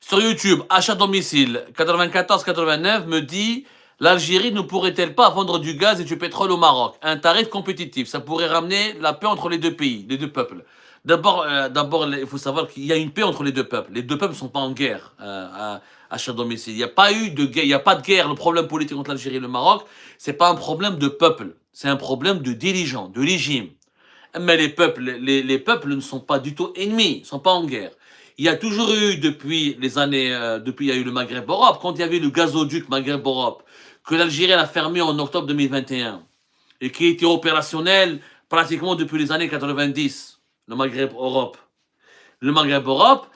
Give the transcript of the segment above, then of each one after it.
Sur YouTube, achat domicile 94-89 me dit l'Algérie ne pourrait-elle pas vendre du gaz et du pétrole au Maroc? Un tarif compétitif, ça pourrait ramener la paix entre les deux pays, les deux peuples. D'abord, il faut savoir qu'il y a une paix entre les deux peuples. Les deux peuples ne sont pas en guerre à achat domicile. Il n'y a pas eu de guerre, il n'y a pas de guerre. Le problème politique entre l'Algérie et le Maroc, c'est pas un problème de peuple, c'est un problème de dirigeants, de régime. Mais les peuples ne sont pas du tout ennemis, ne sont pas en guerre. Il y a toujours eu depuis les années, depuis il y a eu le Maghreb-Europe, quand il y avait le gazoduc Maghreb-Europe, que l'Algérie a fermé en octobre 2021 et qui était opérationnel pratiquement depuis les années 90, le Maghreb-Europe. Le Maghreb-Europe,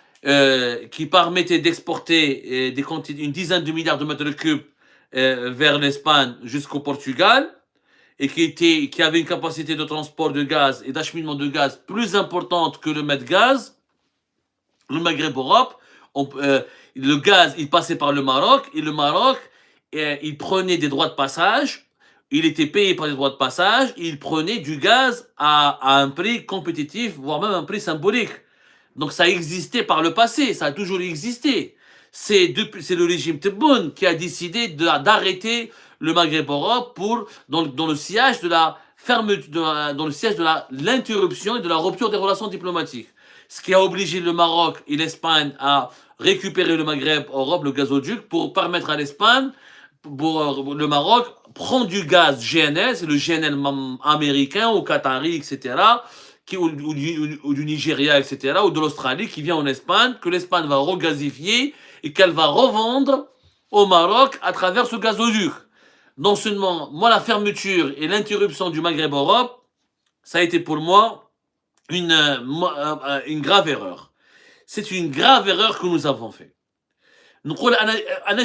qui permettait d'exporter une dizaine de milliards de mètres cubes vers l'Espagne jusqu'au Portugal, et qui avait une capacité de transport de gaz et d'acheminement de gaz plus importante que le Medgaz, le Maghreb-Europe, le gaz, il passait par le Maroc, et le Maroc, il prenait des droits de passage, il était payé par les droits de passage, et il prenait du gaz à un prix compétitif, voire même un prix symbolique. Donc ça existait par le passé, ça a toujours existé. C'est le régime Tebboune qui a décidé d'arrêter le Maghreb-Europe dans le siège de la fermeture, dans le siège de l'interruption et de la rupture des relations diplomatiques. Ce qui a obligé le Maroc et l'Espagne à récupérer le Maghreb-Europe, le gazoduc, pour permettre à l'Espagne, pour le Maroc, prendre du gaz GNL, c'est le GNL américain ou qatari, etc., ou du Nigeria, etc., ou de l'Australie, qui vient en Espagne, que l'Espagne va regazifier et qu'elle va revendre au Maroc à travers ce gazoduc. Non seulement, moi, la fermeture et l'interruption du Maghreb-Europe, ça a été pour moi une grave erreur. C'est une grave erreur que nous avons fait.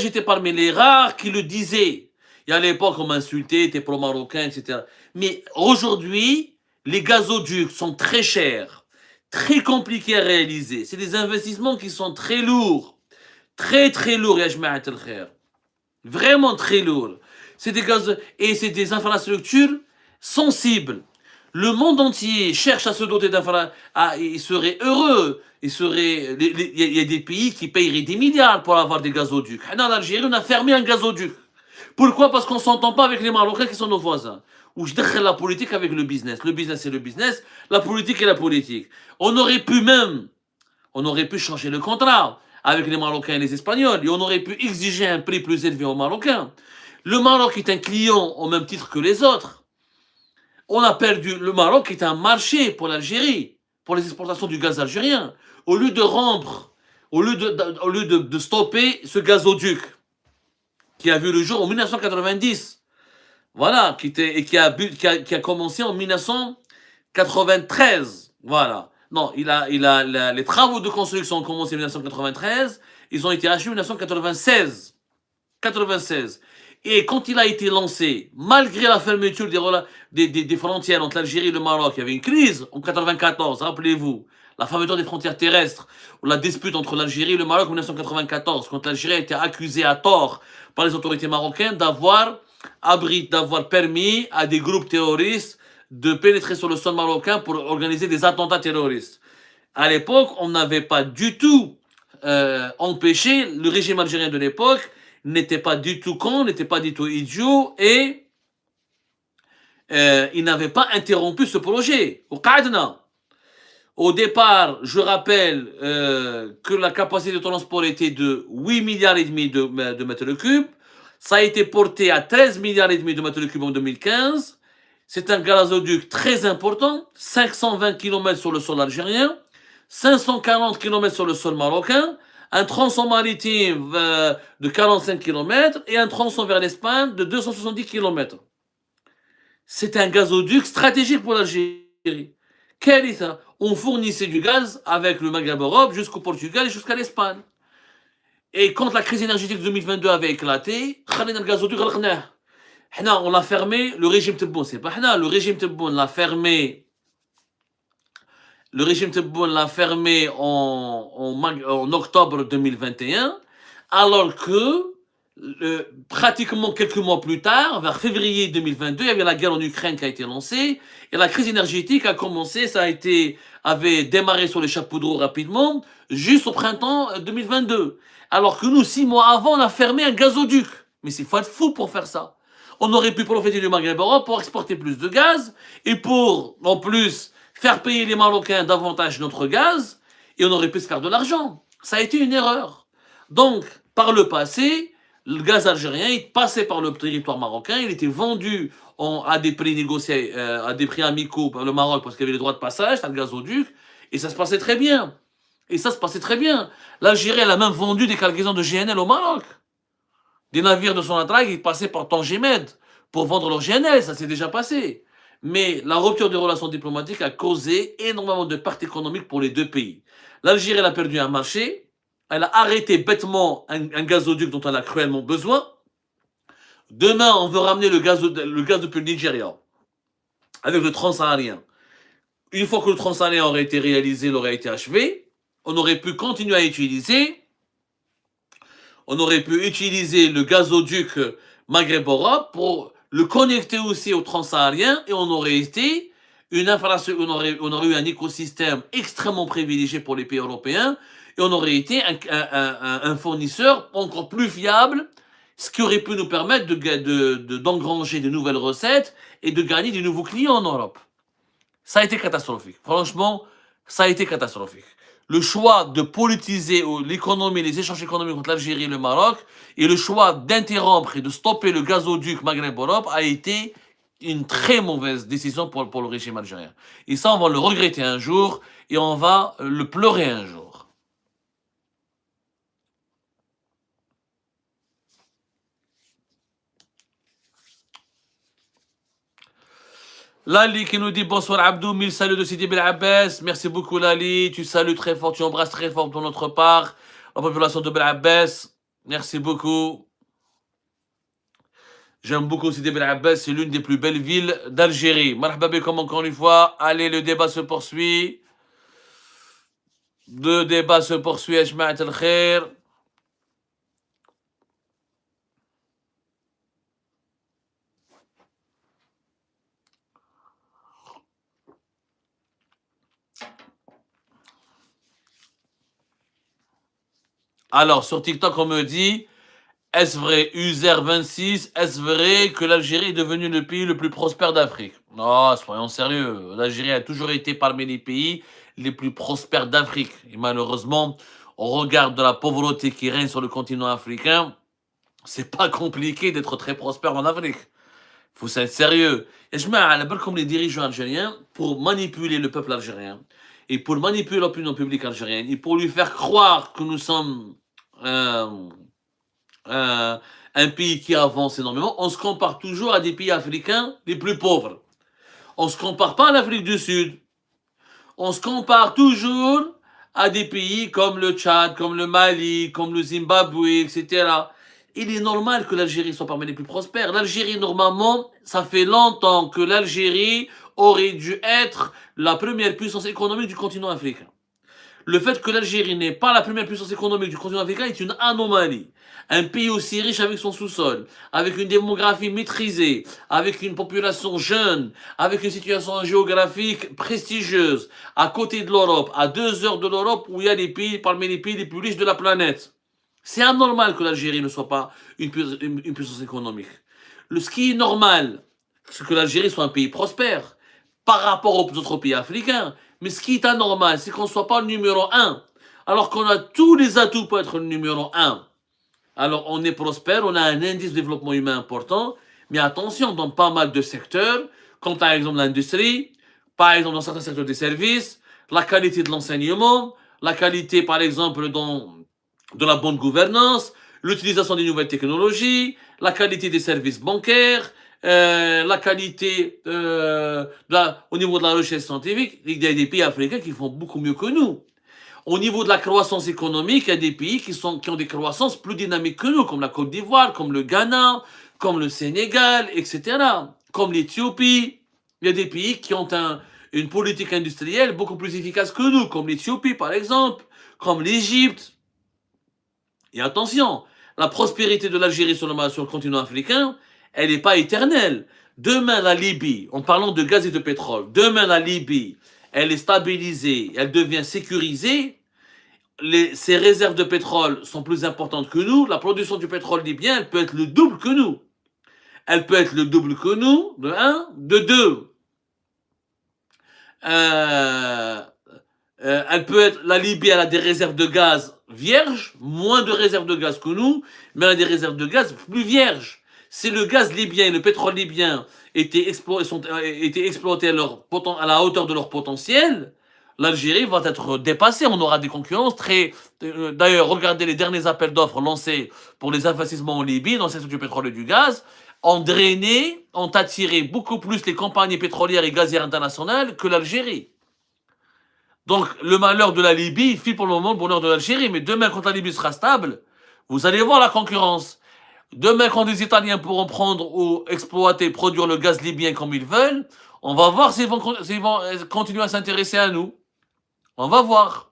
J'étais parmi les rares qui le disaient. Et à l'époque, on m'insultait, t'es pro-marocain, etc. Mais aujourd'hui, les gazoducs sont très chers, très compliqués à réaliser. C'est des investissements qui sont très lourds. Très, très lourds, ya Jma'at al-Khair. Vraiment très lourds. C'est des infrastructures sensibles. Le monde entier cherche à se doter d'infrastructures. Il serait heureux. Il y a des pays qui paieraient des milliards pour avoir des gazoducs. En Algérie, on a fermé un gazoduc. Pourquoi? Parce qu'on ne s'entend pas avec les Marocains qui sont nos voisins. Ou je décris la politique avec le business. Le business, c'est le business. La politique est la politique. On aurait pu changer le contrat avec les Marocains et les Espagnols. Et on aurait pu exiger un prix plus élevé aux Marocains. Le Maroc est un client au même titre que les autres. On a perdu. Le Maroc est un marché pour l'Algérie, pour les exportations du gaz algérien. Au lieu de rompre, au lieu de stopper ce gazoduc qui a vu le jour en 1990, voilà, qui a commencé en 1993, voilà. Non, les travaux de construction ont commencé en 1993, ils ont été achevés en 1996. 96. Et quand il a été lancé, malgré la fermeture des frontières entre l'Algérie et le Maroc, il y avait une crise en 94, rappelez-vous, la fermeture des frontières terrestres, ou la dispute entre l'Algérie et le Maroc en 1994, quand l'Algérie a été accusée à tort par les autorités marocaines d'avoir permis à des groupes terroristes de pénétrer sur le sol marocain pour organiser des attentats terroristes. À l'époque, on n'avait pas du tout empêché, le régime algérien de l'époque n'était pas du tout con, n'était pas du tout idiot, et il n'avait pas interrompu ce projet. Au départ, je rappelle que la capacité de transport était de 8 milliards et demi de mètres cubes. Ça a été porté à 13 milliards et demi de mètres cubes en 2015. C'est un gazoduc très important, 520 km sur le sol algérien, 540 km sur le sol marocain, un tronçon maritime de 45 km et un tronçon vers l'Espagne de 270 km. C'est un gazoduc stratégique pour l'Algérie. On fournissait du gaz avec le Maghreb-Europe jusqu'au Portugal et jusqu'à l'Espagne. Et quand la crise énergétique de 2022 avait éclaté, le gazoduc, on l'a fermé, le régime Tebboune, c'est pas le régime Tebboune l'a fermé. Le régime Tebboune l'a fermé en octobre 2021, alors que pratiquement quelques mois plus tard, vers février 2022, il y avait la guerre en Ukraine qui a été lancée, et la crise énergétique a commencé, ça a été avait démarré sur les chapeaux de roue rapidement, juste au printemps 2022. Alors que nous, 6 mois avant, on a fermé un gazoduc. Mais il faut être fou pour faire ça. On aurait pu profiter du Maghreb Europe pour exporter plus de gaz et pour, en plus, faire payer les Marocains davantage notre gaz et on aurait pu se faire de l'argent. Ça a été une erreur. Donc, par le passé, le gaz algérien, il passait par le territoire marocain, il était vendu à des prix négociés, à des prix amicaux par le Maroc parce qu'il y avait les droits de passage, le gazoduc, et ça se passait très bien. L'Algérie, elle a même vendu des cargaisons de GNL au Maroc. Des navires de Sonatrach, ils passaient par Tangimed pour vendre leur GNL, ça s'est déjà passé. Mais la rupture des relations diplomatiques a causé énormément de pertes économiques pour les deux pays. L'Algérie, elle a perdu un marché, elle a arrêté bêtement un gazoduc dont elle a cruellement besoin. Demain, on veut ramener le gaz depuis le Nigeria avec le transsaharien. Une fois que le transsaharien aurait été réalisé, il aurait été achevé, on aurait pu continuer à utiliser. On aurait pu utiliser le gazoduc Maghreb-Europe pour le connecter aussi au transsaharien et on aurait été une infrastructure, on aurait eu un écosystème extrêmement privilégié pour les pays européens et on aurait été un fournisseur encore plus fiable, ce qui aurait pu nous permettre d'engranger de nouvelles recettes et de gagner de nouveaux clients en Europe. Ça a été catastrophique. Franchement, ça a été catastrophique. Le choix de politiser l'économie, les échanges économiques entre l'Algérie et le Maroc, et le choix d'interrompre et de stopper le gazoduc Maghreb-Europe a été une très mauvaise décision pour le régime algérien. Et ça, on va le regretter un jour, et on va le pleurer un jour. Lali qui nous dit bonsoir Abdou, 1000 saluts de Sidi Bel Abbès. Merci beaucoup Lali, tu salues très fort, tu embrasses très fort de notre part la population de Bel Abbès. Merci beaucoup. J'aime beaucoup Sidi Bel Abbès, c'est l'une des plus belles villes d'Algérie. Marhaba bikom encore une fois. Allez, le débat se poursuit. Le débat se poursuit, Ajma'at al-Khair. Alors, sur TikTok, on me dit, est-ce vrai, Uzer26, est-ce vrai que l'Algérie est devenue le pays le plus prospère d'Afrique? Non, soyons sérieux. L'Algérie a toujours été parmi les pays les plus prospères d'Afrique. Et malheureusement, au regard de la pauvreté qui règne sur le continent africain, c'est pas compliqué d'être très prospère en Afrique. Il faut être sérieux. Et je mets comme les dirigeants algériens pour manipuler le peuple algérien et pour manipuler l'opinion publique algérienne et pour lui faire croire que nous sommes un pays qui avance énormément, on se compare toujours à des pays africains les plus pauvres. On ne se compare pas à l'Afrique du Sud. On se compare toujours à des pays comme le Tchad, comme le Mali, comme le Zimbabwe, etc. Il est normal que l'Algérie soit parmi les plus prospères. L'Algérie, normalement, ça fait longtemps que l'Algérie aurait dû être la première puissance économique du continent africain. Le fait que l'Algérie n'est pas la première puissance économique du continent africain est une anomalie. Un pays aussi riche avec son sous-sol, avec une démographie maîtrisée, avec une population jeune, avec une situation géographique prestigieuse, à côté de l'Europe, à 2 heures de l'Europe où il y a des pays parmi les pays les plus riches de la planète. C'est anormal que l'Algérie ne soit pas une puissance économique. Ce qui est normal, c'est que l'Algérie soit un pays prospère par rapport aux autres pays africains. Mais ce qui est anormal, c'est qu'on ne soit pas le numéro 1, alors qu'on a tous les atouts pour être le numéro 1. Alors on est prospère, on a un indice de développement humain important, mais attention, dans pas mal de secteurs, comme par exemple l'industrie, par exemple dans certains secteurs des services, la qualité de l'enseignement, la qualité par exemple de la bonne gouvernance, l'utilisation des nouvelles technologies, la qualité des services bancaires, la qualité au niveau de la recherche scientifique. Il y a des pays africains qui font beaucoup mieux que nous. Au niveau de la croissance économique, il y a des pays qui ont des croissances plus dynamiques que nous, comme la Côte d'Ivoire, comme le Ghana, comme le Sénégal, etc. Comme l'Éthiopie. Il y a des pays qui ont une politique industrielle beaucoup plus efficace que nous, comme l'Éthiopie par exemple, comme l'Égypte. Et attention, la prospérité de l'Algérie sur le continent africain, elle n'est pas éternelle. Demain, la Libye, en parlant de gaz et de pétrole, demain, la Libye, elle est stabilisée, elle devient sécurisée, ces réserves de pétrole sont plus importantes que nous, la production du pétrole libyen, elle peut être le double que nous. Elle peut être le double que nous, de 1, de 2. Elle peut être, la Libye, elle a des réserves de gaz vierges, moins de réserves de gaz que nous, mais elle a des réserves de gaz plus vierges. Si le gaz libyen et le pétrole libyen étaient exploités à la hauteur de leur potentiel, l'Algérie va être dépassée. On aura des concurrences très. D'ailleurs, regardez les derniers appels d'offres lancés pour les investissements en Libye, dans le secteur du pétrole et du gaz, ont drainé, ont attiré beaucoup plus les compagnies pétrolières et gazières internationales que l'Algérie. Donc, le malheur de la Libye file pour le moment le bonheur de l'Algérie. Mais demain, quand la Libye sera stable, vous allez voir la concurrence. Demain, quand les Italiens pourront prendre ou exploiter, produire le gaz libyen comme ils veulent, on va voir s'ils vont continuer à s'intéresser à nous. On va voir.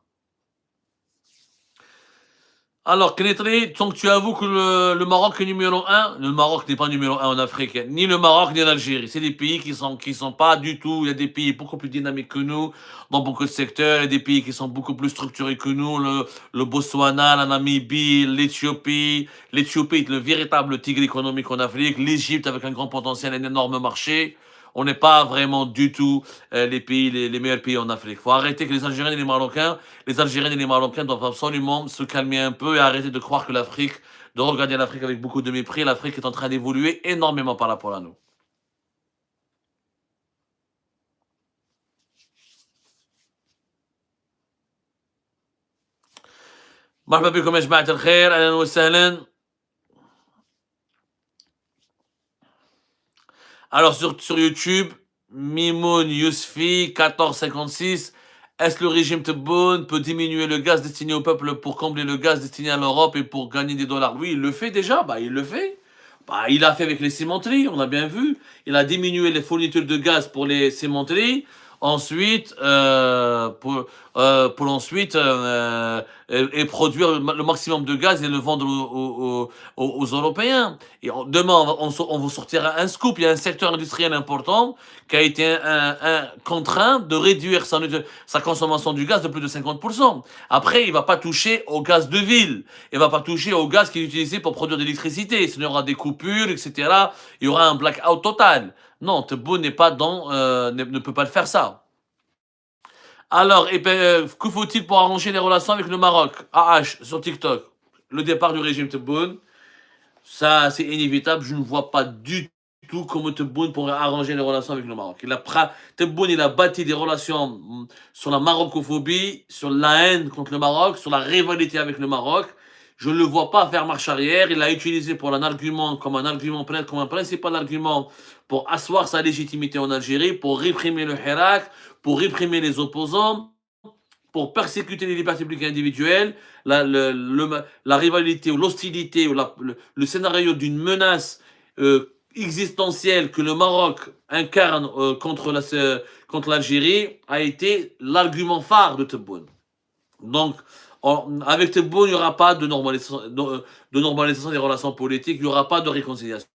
Alors, Knétri, tant que tu avoues que le Maroc est numéro 1, le Maroc n'est pas numéro 1 en Afrique, ni le Maroc ni l'Algérie. C'est des pays qui sont pas du tout. Il y a des pays beaucoup plus dynamiques que nous dans beaucoup de secteurs. Il y a des pays qui sont beaucoup plus structurés que nous. Le Botswana, la Namibie, l'Éthiopie. L'Éthiopie est le véritable tigre économique en Afrique. L'Égypte avec un grand potentiel, un énorme marché. On n'est pas vraiment du tout les meilleurs pays en Afrique. Il faut arrêter que les Algériens et les Marocains doivent absolument se calmer un peu et arrêter de croire que l'Afrique, de regarder l'Afrique avec beaucoup de mépris. L'Afrique est en train d'évoluer énormément par rapport à nous. مرحبا بكم يا جماعة الخير، أهلا وسهلا. Alors sur YouTube, Mimoun Yousfi 1456, est-ce que le régime Tebboune peut diminuer le gaz destiné au peuple pour combler le gaz destiné à l'Europe et pour gagner des dollars? Oui, il le fait déjà, il le fait. Il l'a fait avec les cimenteries, on a bien vu. Il a diminué les fournitures de gaz pour les cimenteries. Ensuite, pour ensuite et produire le maximum de gaz et le vendre aux Européens. Et demain, on vous sortira un scoop. Il y a un secteur industriel important qui a été contraint de réduire sa consommation du gaz de plus de 50%. Après, il ne va pas toucher au gaz de ville. Il ne va pas toucher au gaz qui est utilisé pour produire de l'électricité. Sinon, il y aura des coupures, etc. Il y aura un blackout total. Non, Tebboune ne peut pas le faire ça. Alors, que faut-il pour arranger les relations avec le Maroc? AH sur TikTok. Le départ du régime Tebboune, ça c'est inévitable. Je ne vois pas du tout comment Tebboune pourrait arranger les relations avec le Maroc. Tebboune, il a bâti des relations sur la marocophobie, sur la haine contre le Maroc, sur la rivalité avec le Maroc. Je ne le vois pas faire marche arrière. Il l'a utilisé comme un principal argument pour asseoir sa légitimité en Algérie, pour réprimer le Hirak, pour réprimer les opposants, pour persécuter les libertés publiques et individuelles, la rivalité ou l'hostilité ou le scénario d'une menace existentielle que le Maroc incarne contre l'Algérie a été l'argument phare de Tebboune. Donc, avec Tebboune, il n'y aura pas de normalisation des relations politiques, il n'y aura pas de réconciliation.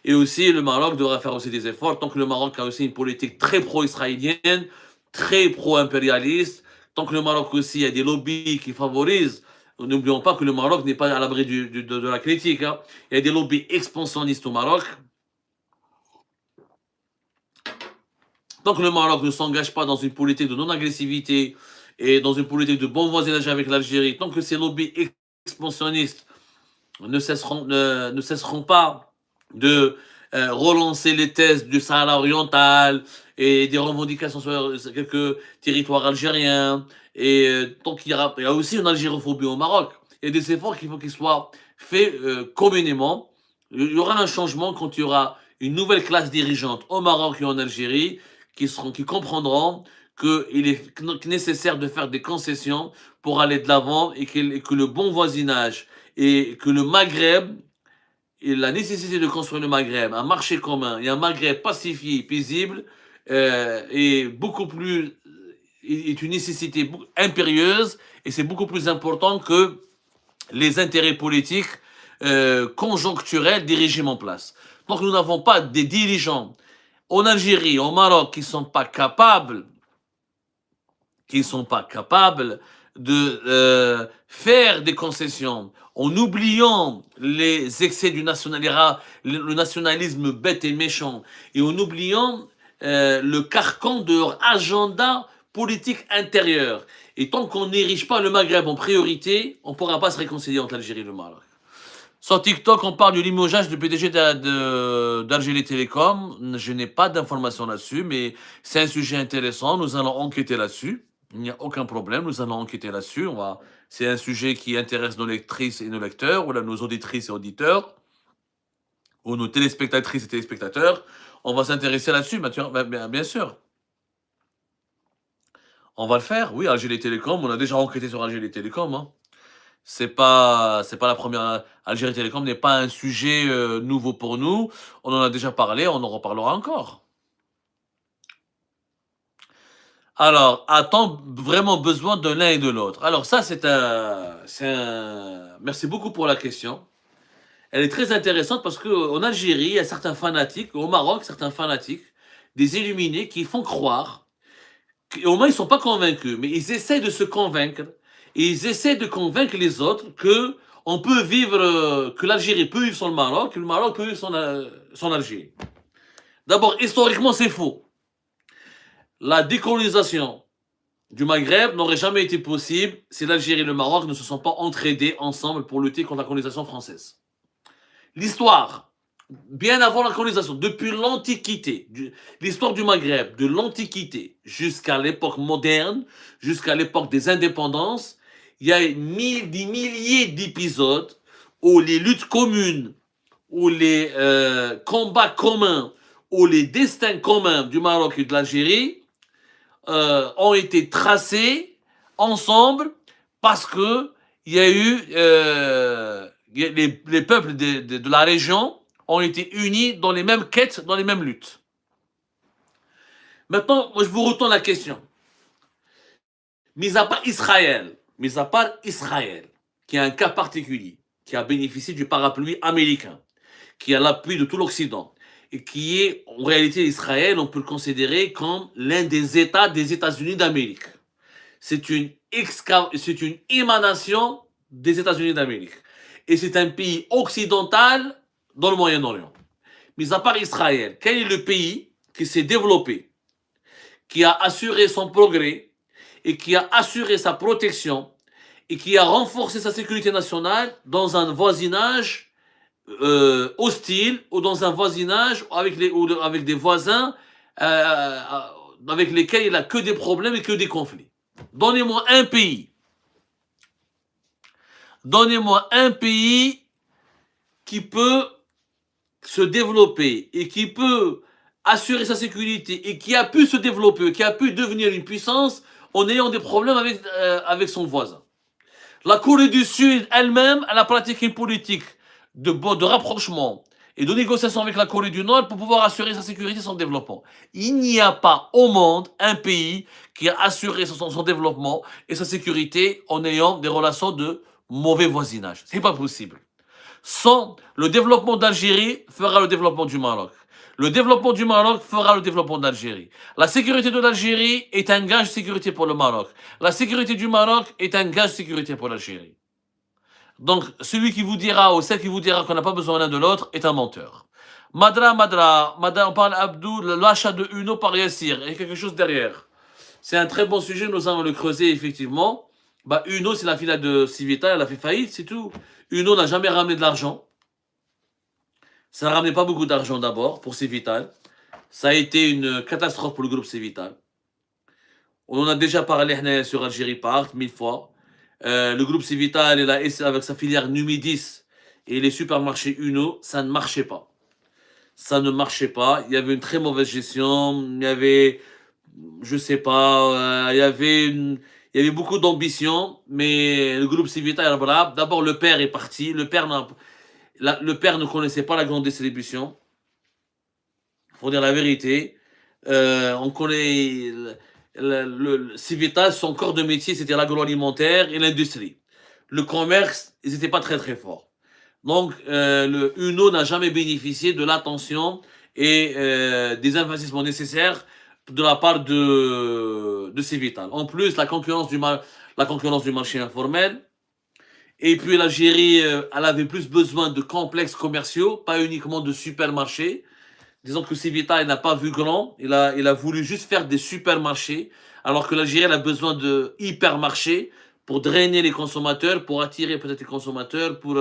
Et aussi, le Maroc devra faire aussi des efforts, tant que le Maroc a aussi une politique très pro-israélienne, très pro-impérialiste, tant que le Maroc aussi a des lobbies qui favorisent. N'oublions pas que le Maroc n'est pas à l'abri de la critique. Hein. Il y a des lobbies expansionnistes au Maroc. Tant que le Maroc ne s'engage pas dans une politique de non-agressivité et dans une politique de bon voisinage avec l'Algérie, tant que ces lobbies expansionnistes ne cesseront pas de relancer les thèses du Sahara oriental et des revendications sur quelques territoires algériens, et tant qu'il y a aussi une algérophobie au Maroc, il y a des efforts qu'il faut qu'ils soient faits communément. Il y aura un changement quand il y aura une nouvelle classe dirigeante au Maroc et en Algérie qui comprendront qu'il est nécessaire de faire des concessions pour aller de l'avant et que le bon voisinage et que le Maghreb, et la nécessité de construire le Maghreb, un marché commun et un Maghreb pacifié, paisible, est une nécessité impérieuse et c'est beaucoup plus important que les intérêts politiques conjoncturels des régimes en place. Donc nous n'avons pas des dirigeants en Algérie, au Maroc, qui ne sont pas capables qui ne sont pas capables de faire des concessions en oubliant les excès du le nationalisme bête et méchant et en oubliant le carcan de leur agenda politique intérieur. Et tant qu'on n'érige pas le Maghreb en priorité, on ne pourra pas se réconcilier entre l'Algérie et le Maroc. Sur TikTok, on parle du limogeage du PDG d'Algérie Télécom. Je n'ai pas d'informations là-dessus, mais c'est un sujet intéressant. Nous allons enquêter là-dessus. Il n'y a aucun problème. Nous allons enquêter là-dessus. C'est un sujet qui intéresse nos lectrices et nos lecteurs, ou là, nos auditrices et auditeurs, ou nos téléspectatrices et téléspectateurs. On va s'intéresser là-dessus, bien sûr. On va le faire. Oui, Algérie Télécom. On a déjà enquêté sur Algérie Télécom. Hein. C'est pas la première. Algérie Télécom n'est pas un sujet nouveau pour nous. On en a déjà parlé, on en reparlera encore. Alors, a-t-on vraiment besoin de l'un et de l'autre? Alors ça, Merci beaucoup pour la question. Elle est très intéressante parce qu'en Algérie, il y a certains fanatiques, au Maroc, certains fanatiques, des illuminés qui font croire, au moins ils ne sont pas convaincus, mais ils essaient de se convaincre. Et ils essaient de convaincre les autres que on peut vivre, que l'Algérie peut vivre sans le Maroc, que le Maroc peut vivre sans l'Algérie. D'abord, historiquement, c'est faux. La décolonisation du Maghreb n'aurait jamais été possible si l'Algérie et le Maroc ne se sont pas entraidés ensemble pour lutter contre la colonisation française. L'histoire, bien avant la colonisation, depuis l'Antiquité, l'histoire du Maghreb, de l'Antiquité jusqu'à l'époque moderne, jusqu'à l'époque des indépendances, il y a des milliers d'épisodes où les luttes communes, où les combats communs, où les destins communs du Maroc et de l'Algérie ont été tracés ensemble parce que il y a eu les peuples de la région ont été unis dans les mêmes quêtes, dans les mêmes luttes. Maintenant, moi, je vous retourne la question. Mis à part Israël, qui est un cas particulier, qui a bénéficié du parapluie américain, qui a l'appui de tout l'Occident, et qui est, en réalité, Israël, on peut le considérer comme l'un des États des États-Unis d'Amérique. C'est une émanation des États-Unis d'Amérique. Et c'est un pays occidental dans le Moyen-Orient. Mis à part Israël, quel est le pays qui s'est développé, qui a assuré son progrès, et qui a assuré sa protection, et qui a renforcé sa sécurité nationale dans un voisinage hostile, ou dans un voisinage avec des voisins avec lesquels il n'a que des problèmes et que des conflits. Donnez-moi un pays. Donnez-moi un pays qui peut se développer et qui peut assurer sa sécurité et qui a pu se développer, qui a pu devenir une puissance en ayant des problèmes avec son voisin. La Corée du Sud elle-même, elle a pratiqué une politique de rapprochement et de négociation avec la Corée du Nord pour pouvoir assurer sa sécurité et son développement. Il n'y a pas au monde un pays qui a assuré son développement et sa sécurité en ayant des relations de mauvais voisinage. C'est pas possible. Sans le développement d'Algérie fera le développement du Maroc. Le développement du Maroc fera le développement d'Algérie. La sécurité de l'Algérie est un gage de sécurité pour le Maroc. La sécurité du Maroc est un gage de sécurité pour l'Algérie. Donc, celui qui vous dira ou celle qui vous dira qu'on n'a pas besoin l'un de l'autre est un menteur. Madra, on parle Abdou, l'achat de Uno par Yassir. Il y a quelque chose derrière. C'est un très bon sujet, nous allons le creuser effectivement. Uno, c'est la filiale de Civital, elle a fait faillite, c'est tout. Uno n'a jamais ramené de l'argent. Ça n'a ramené pas beaucoup d'argent d'abord pour Civital. Ça a été une catastrophe pour le groupe Civital. On en a déjà parlé sur Algérie Part 1000 fois. Le groupe Civital et avec sa filière Numidis et les supermarchés Uno, ça ne marchait pas. Ça ne marchait pas. Il y avait une très mauvaise gestion. Il y avait, je sais pas, il y avait beaucoup d'ambition, mais le groupe Civital, voilà. D'abord, le père est parti. Le père ne connaissait pas la grande distribution. Il faut dire la vérité. On connaît Civital, son corps de métier, c'était l'agroalimentaire et l'industrie. Le commerce, ils n'étaient pas très très forts. Donc, le Uno n'a jamais bénéficié de l'attention et des investissements nécessaires de la part de Civital. En plus, la concurrence du marché informel. Et puis l'Algérie, elle avait plus besoin de complexes commerciaux, pas uniquement de supermarchés. Disons que Civital n'a pas vu grand, il a voulu juste faire des supermarchés, alors que l'Algérie a besoin de hypermarchés pour drainer les consommateurs, pour attirer peut-être les consommateurs, pour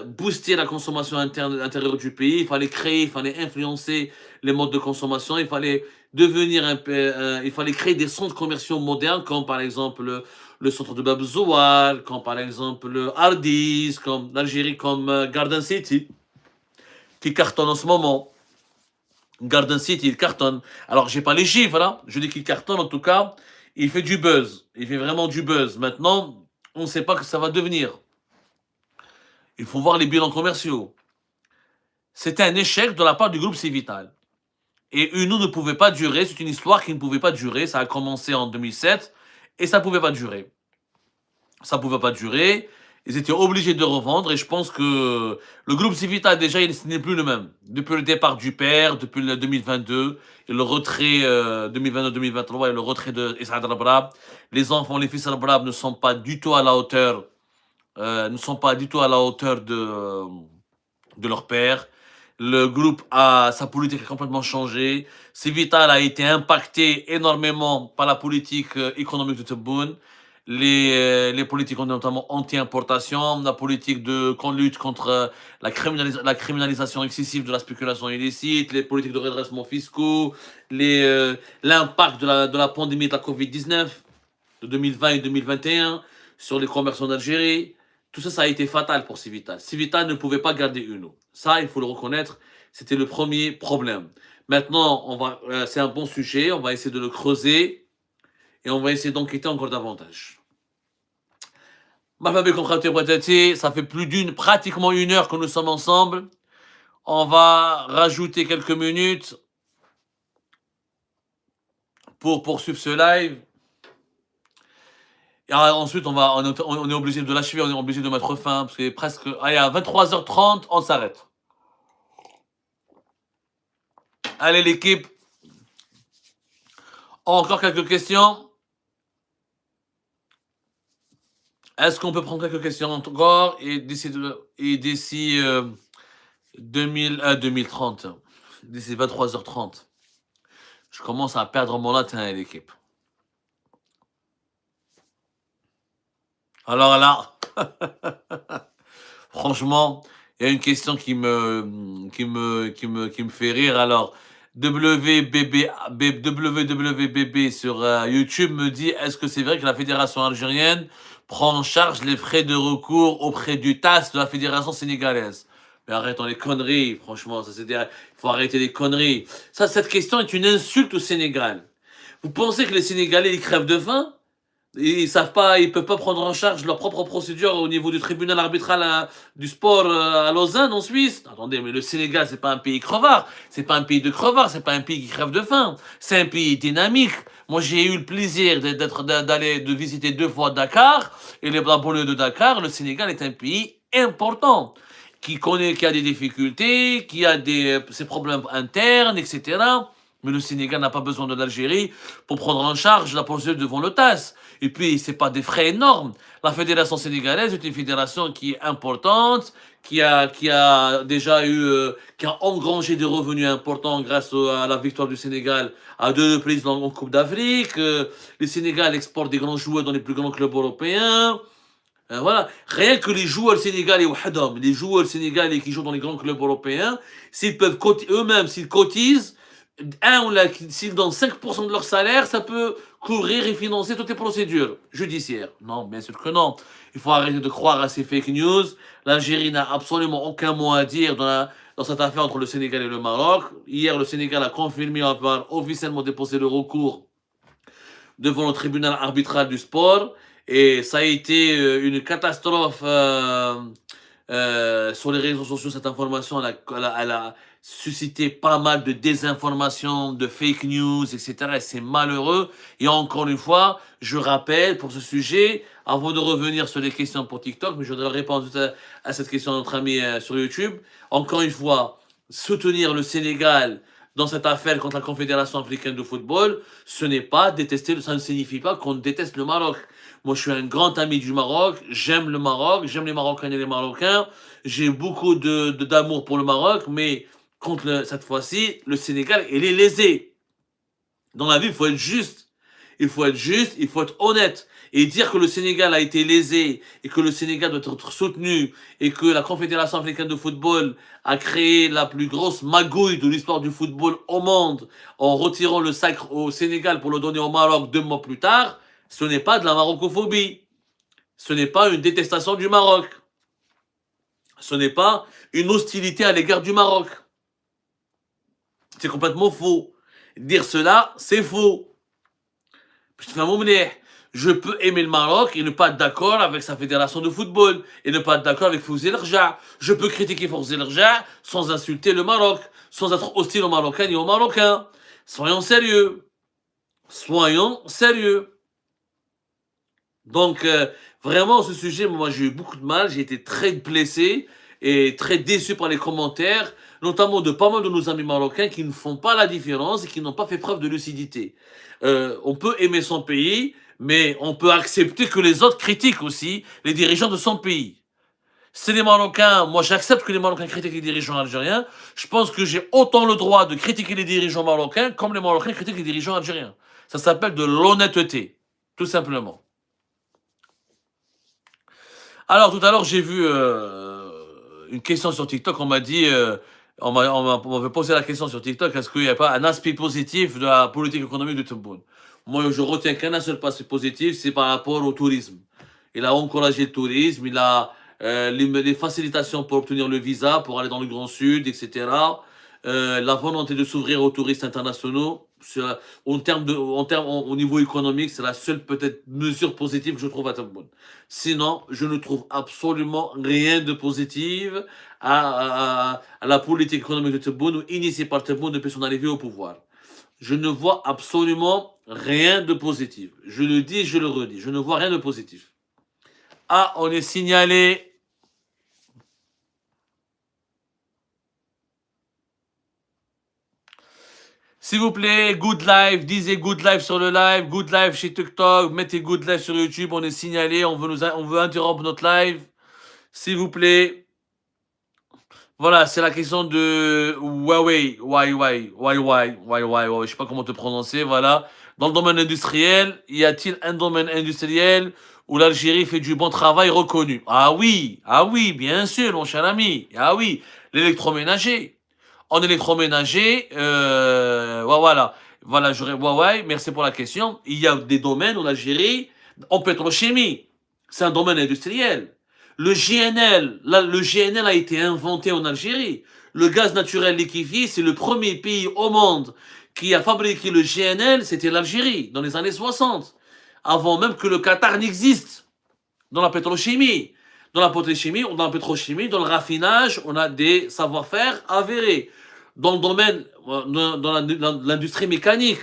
booster la consommation intérieure du pays. Il fallait créer, il fallait influencer les modes de consommation, il fallait il fallait créer des centres commerciaux modernes, comme par exemple le centre de Bab Zouar, comme par exemple le Hardis, comme l'Algérie, comme Garden City, qui cartonne en ce moment. Garden City, il cartonne. Alors, j'ai pas les chiffres, là. Je dis qu'il cartonne, en tout cas. Il fait du buzz. Il fait vraiment du buzz. Maintenant, on ne sait pas que ça va devenir. Il faut voir les bilans commerciaux. C'était un échec de la part du groupe Civital. Et Uno ne pouvait pas durer. C'est une histoire qui ne pouvait pas durer. Ça a commencé en 2007 et ça ne pouvait pas durer. Ça ne pouvait pas durer. Ils étaient obligés de revendre et je pense que le groupe Civital, déjà, ce n'est plus le même. Depuis le départ du père, depuis le 2022, et le retrait 2022-2023 et le retrait de Saad Rabrab, les enfants, les fils Rabrab ne sont pas du tout à la hauteur, de leur père. Le groupe sa politique a complètement changé. Civital a été impacté énormément par la politique économique de Tebboune. Les politiques notamment anti-importation, la politique qu'on lutte contre la criminalisation excessive de la spéculation illicite, les politiques de redressement fiscaux, l'impact de la pandémie de la Covid-19 de 2020 et 2021 sur les commerçants d'Algérie. Tout ça, ça a été fatal pour Civital. Civital ne pouvait pas garder Uno. Ça, il faut le reconnaître, c'était le premier problème. Maintenant, c'est un bon sujet, on va essayer de le creuser et on va essayer d'enquêter encore davantage. Ça fait pratiquement 1 heure que nous sommes ensemble. On va rajouter quelques minutes pour poursuivre ce live. Et ensuite, on est obligé de l'achever, on est obligé de mettre fin, parce que presque, allez, à 23h30, on s'arrête. Allez, l'équipe. Encore quelques questions? Est-ce qu'on peut prendre quelques questions encore? Et d'ici 2030, d'ici 23h30, je commence à perdre mon latin, l'équipe. Alors là, franchement, il y a une question qui me fait rire. Alors, WWBB sur YouTube me dit, est-ce que c'est vrai que la fédération algérienne prend en charge les frais de recours auprès du TAS de la fédération sénégalaise? Mais arrêtons les conneries, franchement, il faut arrêter les conneries. Cette question est une insulte au Sénégal. Vous pensez que les Sénégalais, ils crèvent de faim? Ils savent pas, ils peuvent pas prendre en charge leur propre procédure au niveau du tribunal arbitral du sport à Lausanne en Suisse. Attendez, mais le Sénégal, c'est pas un pays crevard, c'est pas un pays de crevards, c'est pas un pays qui crève de faim. C'est un pays dynamique. Moi, j'ai eu le plaisir de visiter 2 fois Dakar et la banlieue de Dakar. Le Sénégal est un pays important qui a des difficultés, qui a ses problèmes internes, etc. Mais le Sénégal n'a pas besoin de l'Algérie pour prendre en charge la procédure devant le TAS. Et puis, c'est pas des frais énormes. La fédération sénégalaise est une fédération qui est importante, qui a engrangé des revenus importants grâce à la victoire du Sénégal à 2 reprises en Coupe d'Afrique. Le Sénégal exporte des grands joueurs dans les plus grands clubs européens. Voilà. Rien que les joueurs sénégalais qui jouent dans les grands clubs européens, s'ils peuvent eux-mêmes, s'ils cotisent, s'ils donnent 5% de leur salaire, ça peut couvrir et financer toutes les procédures judiciaires. Non, bien sûr que non. Il faut arrêter de croire à ces fake news. L'Algérie n'a absolument aucun mot à dire dans cette affaire entre le Sénégal et le Maroc. Hier, le Sénégal a confirmé avoir officiellement déposé le recours devant le tribunal arbitral du sport. Et ça a été une catastrophe sur les réseaux sociaux. Cette information, elle a suscité pas mal de désinformation, de fake news, etc. Et c'est malheureux. Et encore une fois, je rappelle pour ce sujet, avant de revenir sur les questions pour TikTok, mais je voudrais répondre à cette question de notre ami sur YouTube. Encore une fois, soutenir le Sénégal dans cette affaire contre la Confédération africaine de football, ce n'est pas détester, ça ne signifie pas qu'on déteste le Maroc. Moi, je suis un grand ami du Maroc, j'aime le Maroc, j'aime les Marocains et les Marocains, j'ai beaucoup d'amour pour le Maroc, mais cette fois-ci, le Sénégal, il est lésé. Dans la vie, il faut être juste. Il faut être juste, il faut être honnête. Et dire que le Sénégal a été lésé et que le Sénégal doit être soutenu et que la Confédération africaine de football a créé la plus grosse magouille de l'histoire du football au monde en retirant le sacre au Sénégal pour le donner au Maroc 2 mois plus tard, ce n'est pas de la marocophobie. Ce n'est pas une détestation du Maroc. Ce n'est pas une hostilité à l'égard du Maroc. C'est complètement faux. Dire cela, c'est faux. Je peux aimer le Maroc et ne pas être d'accord avec sa fédération de football et ne pas être d'accord avec Fouzi El Rja. Je peux critiquer Fouzi El Rja sans insulter le Maroc, sans être hostile aux Marocains et aux Marocains. Soyons sérieux. Soyons sérieux. Donc, vraiment, ce sujet, moi, j'ai eu beaucoup de mal. J'ai été très blessé et très déçu par les commentaires, notamment de pas mal de nos amis marocains qui ne font pas la différence et qui n'ont pas fait preuve de lucidité. On peut aimer son pays, mais on peut accepter que les autres critiquent aussi les dirigeants de son pays. C'est les Marocains, moi j'accepte que les Marocains critiquent les dirigeants algériens, je pense que j'ai autant le droit de critiquer les dirigeants marocains comme les Marocains critiquent les dirigeants algériens. Ça s'appelle de l'honnêteté, tout simplement. Alors tout à l'heure j'ai vu une question sur TikTok, on m'a dit, on m'avait posé la question sur TikTok, est-ce qu'il n'y a pas un aspect positif de la politique économique de Tebboune? Moi, je retiens qu'un seul aspect positif, c'est par rapport au tourisme. Il a encouragé le tourisme, il a les facilitations pour obtenir le visa, pour aller dans le Grand Sud, etc. La volonté de s'ouvrir aux touristes internationaux, au niveau économique, c'est la seule peut-être mesure positive que je trouve à Tebboune. Sinon, je ne trouve absolument rien de positif à la politique économique de Tebboune, initiée par Tebboune depuis son arrivée au pouvoir. Je ne vois absolument rien de positif. Je le dis, je le redis. Je ne vois rien de positif. Ah, on est signalé. S'il vous plaît, good live, disez good live sur le live, good live chez TikTok, mettez good live sur YouTube, on est signalé, on veut interrompre notre live. S'il vous plaît. Voilà, c'est la question de Huawei, je sais pas comment te prononcer, voilà. Dans le domaine industriel, y a-t-il un domaine industriel où l'Algérie fait du bon travail reconnu? Ah oui, bien sûr, mon cher ami. Ah oui, l'électroménager. En électroménager, voilà, Huawei, merci pour la question. Il y a des domaines où l'Algérie, en pétrochimie, c'est un domaine industriel. Le GNL a été inventé en Algérie. Le gaz naturel liquéfié, c'est le premier pays au monde qui a fabriqué le GNL, c'était l'Algérie, dans les années 60. Avant même que le Qatar n'existe. Dans la pétrochimie. Dans la pétrochimie, dans le raffinage, on a des savoir-faire avérés. Dans le domaine, dans l'industrie mécanique,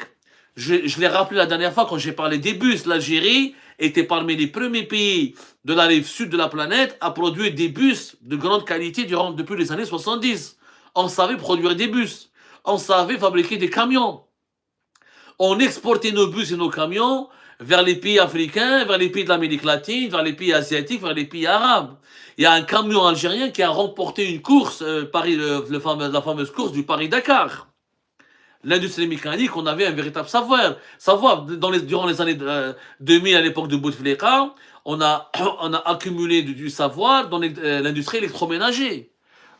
je l'ai rappelé la dernière fois quand j'ai parlé des bus, l'Algérie était parmi les premiers pays de la rive sud de la planète à produire des bus de grande qualité depuis les années 70. On savait produire des bus. On savait fabriquer des camions. On exportait nos bus et nos camions vers les pays africains, vers les pays de l'Amérique latine, vers les pays asiatiques, vers les pays arabes. Il y a un camion algérien qui a remporté une course, la fameuse course du Paris-Dakar. L'industrie mécanique, on avait un véritable savoir. Durant les années 2000, à l'époque de Bouteflika, on a accumulé du savoir dans l'industrie électroménager.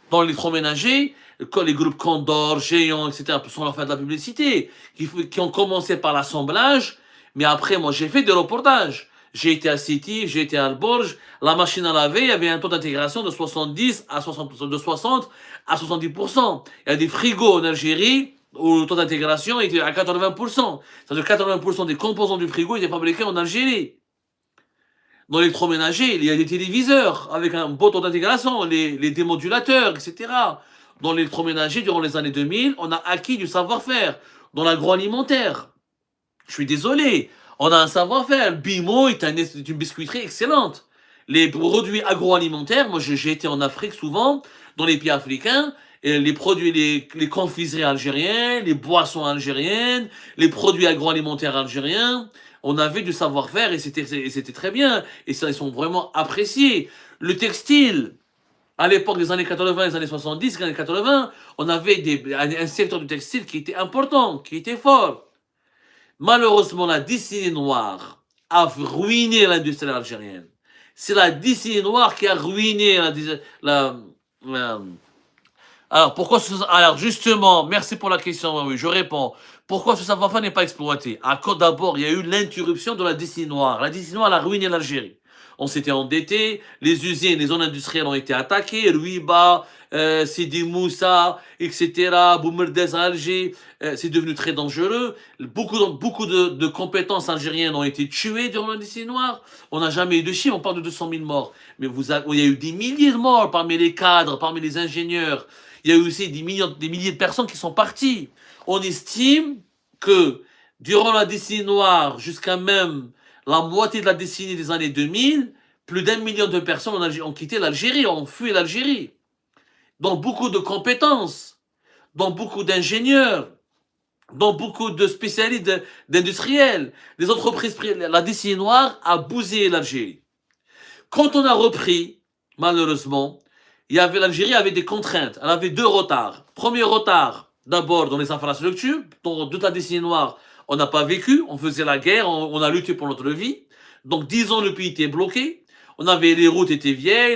Dans l'électroménager, les groupes Condor, Géant, etc., sans leur faire de la publicité, qui ont commencé par l'assemblage, mais après, moi, j'ai fait des reportages. J'ai été à Sétif, j'ai été à Alborg. La machine à laver, il y avait un taux d'intégration de 60 à 70%. Il y a des frigos en Algérie où le taux d'intégration était à 80%. C'est-à-dire que 80% des composants du frigo étaient fabriqués en Algérie. Dans l'électroménager, il y a des téléviseurs avec un beau taux d'intégration, les démodulateurs, etc. Dans l'électroménager, durant les années 2000, on a acquis du savoir-faire. Dans l'agroalimentaire, je suis désolé, on a un savoir-faire. Bimo est une biscuiterie excellente. les produits agroalimentaires, moi j'ai été en Afrique souvent, dans les pays africains, et les produits, les confiseries algériennes, les boissons algériennes, les produits agroalimentaires algériens, on avait du savoir-faire et c'était très bien. Et ça, ils sont vraiment appréciés. Le textile, à l'époque des années 80, des années 70, des années 80, on avait un secteur du textile qui était important, qui était fort. Malheureusement, la décennie noire a ruiné l'industrie algérienne. C'est la décennie noire qui a ruiné la alors, alors, justement, merci pour la question, oui, je réponds. Pourquoi ce savoir-faire n'est pas exploité? D'abord, il y a eu l'interruption de la décennie noire. La décennie noire, elle a ruiné l'Algérie. On s'était endetté, les usines, les zones industrielles ont été attaquées, Ruiba, Sidi Moussa, etc., Boumerdez à Alger, c'est devenu très dangereux. Beaucoup de compétences algériennes ont été tuées durant la décennie noire. On n'a jamais eu de chiffres, on parle de 200 000 morts. Mais il y a eu des milliers de morts parmi les cadres, parmi les ingénieurs. Il y a eu aussi des milliers de personnes qui sont parties. On estime que durant la décennie noire, jusqu'à même la moitié de la décennie des années 2000, plus d'1 million de personnes ont quitté l'Algérie, ont fui l'Algérie. Dans beaucoup de compétences, dans beaucoup d'ingénieurs, dans beaucoup de spécialistes d'industriels. Les entreprises, la décennie noire a bousillé l'Algérie. Quand on a repris, malheureusement, l'Algérie avait des contraintes. Elle avait deux retards. Premier retard, d'abord dans les infrastructures. Dans toute la décennie noire, on n'a pas vécu. On faisait la guerre, on a lutté pour notre vie. Donc 10 ans, le pays était bloqué. Les routes étaient vieilles,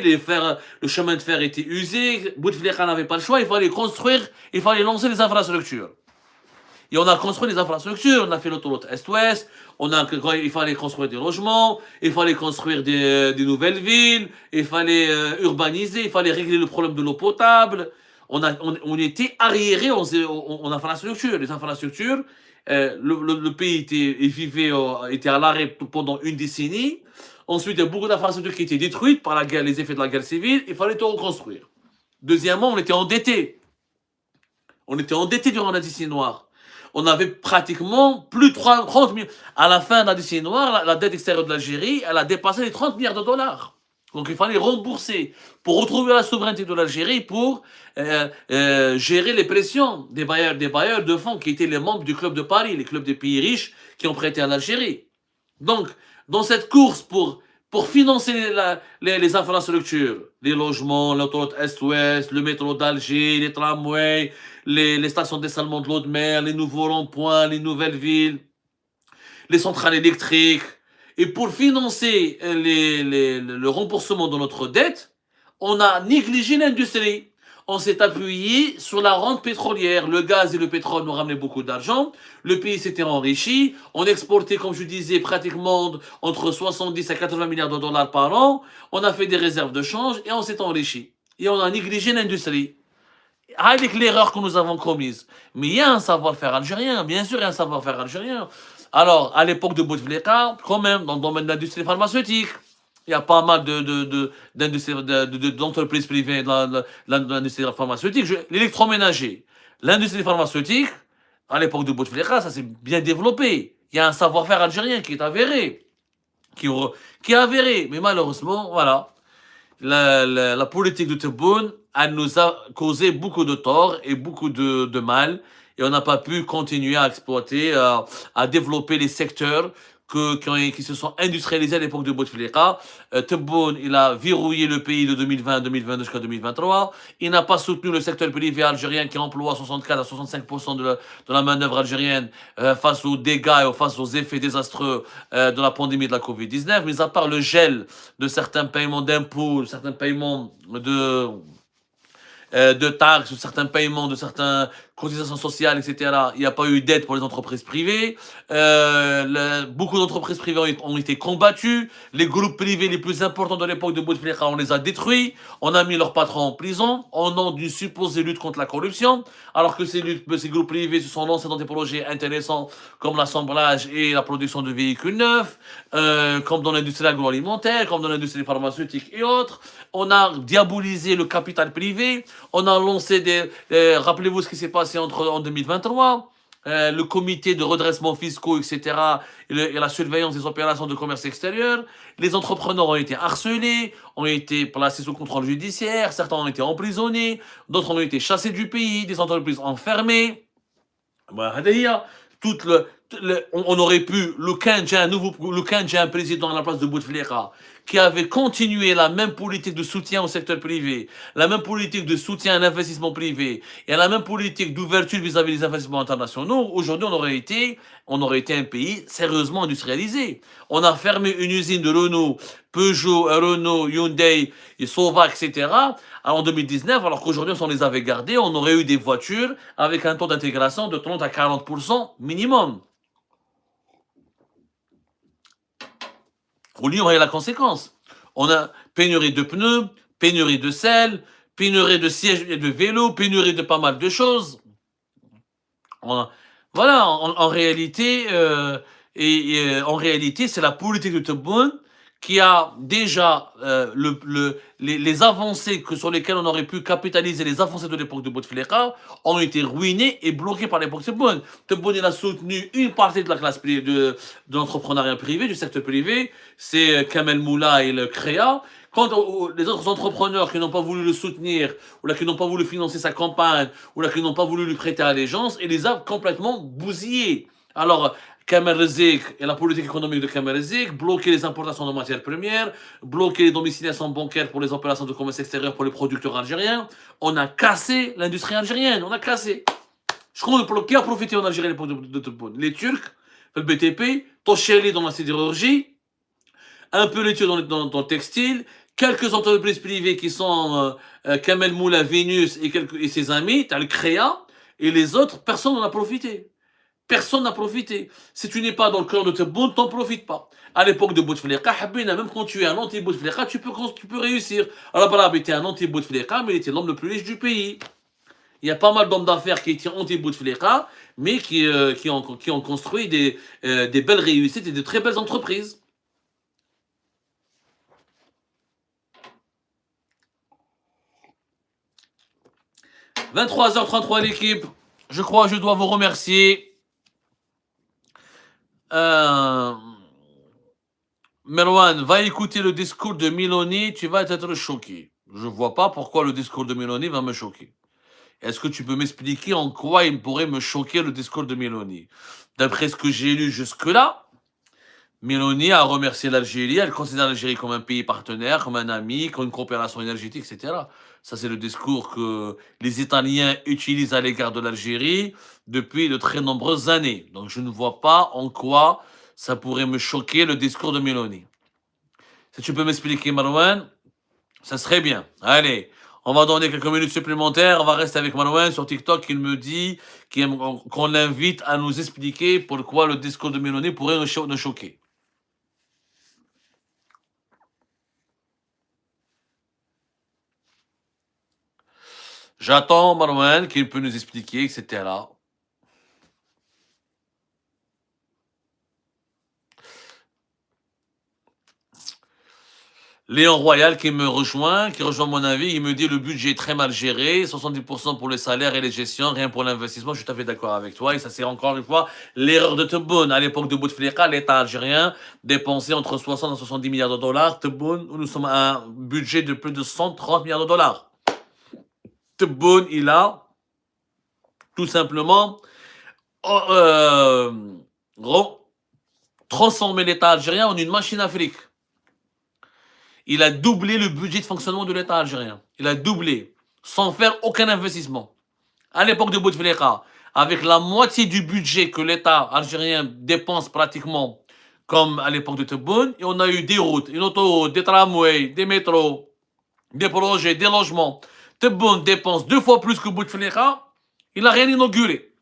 le chemin de fer était usé. Bouteflika n'avait pas le choix. Il fallait construire, il fallait lancer les infrastructures. Et on a construit des infrastructures, on a fait l'autoroute Est-Ouest, il fallait construire des logements, il fallait construire des nouvelles villes, il fallait urbaniser, il fallait régler le problème de l'eau potable. On était arriéré en infrastructures. Les infrastructures, le pays était à l'arrêt pendant une décennie. Ensuite, il y a beaucoup d'infrastructures qui étaient détruites par la guerre, les effets de la guerre civile, il fallait tout reconstruire. Deuxièmement, on était endettés. On était endettés durant la décennie noire. On avait pratiquement plus de 30 millions. À la fin de la décennie noire, la dette extérieure de l'Algérie, elle a dépassé les 30 milliards de dollars. Donc il fallait rembourser pour retrouver la souveraineté de l'Algérie, pour gérer les pressions des bailleurs de fonds qui étaient les membres du Club de Paris, les clubs des pays riches qui ont prêté à l'Algérie. Donc, dans cette course pour financer les infrastructures, les logements, l'autoroute Est-Ouest, le métro d'Alger, les tramways, les stations de dessalement de l'eau de mer, les nouveaux ronds-points, les nouvelles villes, les centrales électriques, et pour financer le remboursement de notre dette, on a négligé l'industrie. On s'est appuyé sur la rente pétrolière. Le gaz et le pétrole nous ramenaient beaucoup d'argent. Le pays s'était enrichi. On exportait, comme je disais, pratiquement entre 70 à 80 milliards de dollars par an. On a fait des réserves de change et on s'est enrichi. Et on a négligé l'industrie. Avec l'erreur que nous avons commise. Mais il y a un savoir-faire algérien. Bien sûr, il y a un savoir-faire algérien. Alors, à l'époque de Bouteflika, quand même, dans le domaine de l'industrie pharmaceutique, il y a pas mal d'entreprises privées dans l'industrie pharmaceutique. L'électroménager, l'industrie pharmaceutique, à l'époque de Bouteflika, ça s'est bien développé. Il y a un savoir-faire algérien qui est avéré. Qui est avéré. Mais malheureusement, voilà. La politique de Tebboune, elle nous a causé beaucoup de tort et beaucoup de mal. Et on n'a pas pu continuer à exploiter, à développer les secteurs qui se sont industrialisés à l'époque de Bouteflika. Tebboune, il a verrouillé le pays de 2020 à 2022 jusqu'à 2023. Il n'a pas soutenu le secteur privé algérien qui emploie 64 à 65% de la main-d'œuvre algérienne face aux dégâts et face aux effets désastreux de la pandémie de la Covid-19. Mais à part le gel de certains paiements d'impôts, certains paiements de taxes ou certains paiements de certaines cotisations sociales, etc. Il n'y a pas eu d'aide pour les entreprises privées. Beaucoup d'entreprises privées ont été combattues. Les groupes privés les plus importants de l'époque de Bouteflika, on les a détruits. On a mis leurs patrons en prison au nom d'une supposée lutte contre la corruption. Alors que ces groupes privés se sont lancés dans des projets intéressants comme l'assemblage et la production de véhicules neufs, comme dans l'industrie agroalimentaire, comme dans l'industrie pharmaceutique et autres. On a diabolisé le capital privé. On a lancé rappelez-vous ce qui s'est passé en 2023. le comité de redressement fiscaux, etc., et la surveillance des opérations de commerce extérieur. Les entrepreneurs ont été harcelés, ont été placés sous contrôle judiciaire, certains ont été emprisonnés, d'autres ont été chassés du pays, des entreprises enfermées. On aurait pu, j'ai un président à la place de Bouteflika, qui avait continué la même politique de soutien au secteur privé, la même politique de soutien à l'investissement privé, et la même politique d'ouverture vis-à-vis des investissements internationaux. Aujourd'hui, on aurait été un pays sérieusement industrialisé. On a fermé une usine de Renault, Peugeot, Renault, Hyundai, et Sova, etc. en 2019, alors qu'aujourd'hui, si on les avait gardés, on aurait eu des voitures avec un taux d'intégration de 30 à 40% minimum. Au Lyon, on a la conséquence. On a pénurie de pneus, pénurie de sel, pénurie de sièges et de vélos, pénurie de pas mal de choses. Voilà, en réalité, en réalité, c'est la politique de Tebboune qui a déjà les avancées sur lesquelles on aurait pu capitaliser, les avancées de l'époque de Bouteflika, ont été ruinées et bloquées par l'époque de Tebboune. Tebboune, il a soutenu une partie de la classe de l'entrepreneuriat privé, du secteur privé, c'est Kamel Moula et le CREA. Quand les autres entrepreneurs qui n'ont pas voulu le soutenir, ou là qui n'ont pas voulu financer sa campagne, ou là qui n'ont pas voulu lui prêter allégeance, il les a complètement bousillés. Alors, Kamer Rezik et la politique économique de Kamer Rezik, bloquer les importations de matières premières, bloquer les domiciliations bancaires pour les opérations de commerce extérieur pour les producteurs algériens. On a cassé l'industrie algérienne, on a cassé. Je crois qui a profité en Algérie de Tebboune? Les Turcs, le BTP, Tosheli dans la sidérurgie, un peu les Turcs dans le textile, quelques entreprises privées qui sont Kamel Moula, Vénus et ses amis, tu as le CREA, et les autres, personne n'en a profité. Personne n'a profité. Si tu n'es pas dans le cœur de Tebboune, t'en profites pas. À l'époque de Bouteflika, même quand tu es un anti-Bouteflika, tu peux réussir. Alors, Barab était un anti-Bouteflika, mais il était l'homme le plus riche du pays. Il y a pas mal d'hommes d'affaires qui étaient anti-Bouteflika, mais qui ont construit des belles réussites et de très belles entreprises. « 23h33 l'équipe. Je crois que je dois vous remercier. Merwan, va écouter le discours de Miloni, tu vas être choqué. Je vois pas pourquoi le discours de Miloni va me choquer. Est-ce que tu peux m'expliquer en quoi il pourrait me choquer le discours de Miloni? D'après ce que j'ai lu jusque-là, Miloni a remercié l'Algérie, elle considère l'Algérie comme un pays partenaire, comme un ami, comme une coopération énergétique, etc. Ça, c'est le discours que les Italiens utilisent à l'égard de l'Algérie depuis de très nombreuses années. Donc, je ne vois pas en quoi ça pourrait me choquer le discours de Miloni. Si tu peux m'expliquer, Marouane, ça serait bien. Allez, on va donner quelques minutes supplémentaires. On va rester avec Marouane sur TikTok. Il me dit qu'on l'invite à nous expliquer pourquoi le discours de Miloni pourrait nous choquer. J'attends Marouane qu'il peut nous expliquer, etc. Léon Royal qui rejoint mon avis, il me dit le budget est très mal géré, 70% pour les salaires et les gestions, rien pour l'investissement, je suis tout à fait d'accord avec toi, et ça c'est encore une fois l'erreur de Tebboune. À l'époque de Bouteflika, l'État algérien dépensait entre 60 et 70 milliards de dollars. Tebboune, nous sommes à un budget de plus de 130 milliards de dollars. Tebboune, il a tout simplement transformé l'État algérien en une machine afrique. Il a doublé le budget de fonctionnement de l'État algérien. Il a doublé, sans faire aucun investissement. À l'époque de Bouteflika, avec la moitié du budget que l'État algérien dépense pratiquement, comme à l'époque de Tebboune, et on a eu des routes, une autoroute, des tramways, des métros, des projets, des logements. Tebboune dépense 2 fois plus que Bouteflika, il n'a rien inauguré.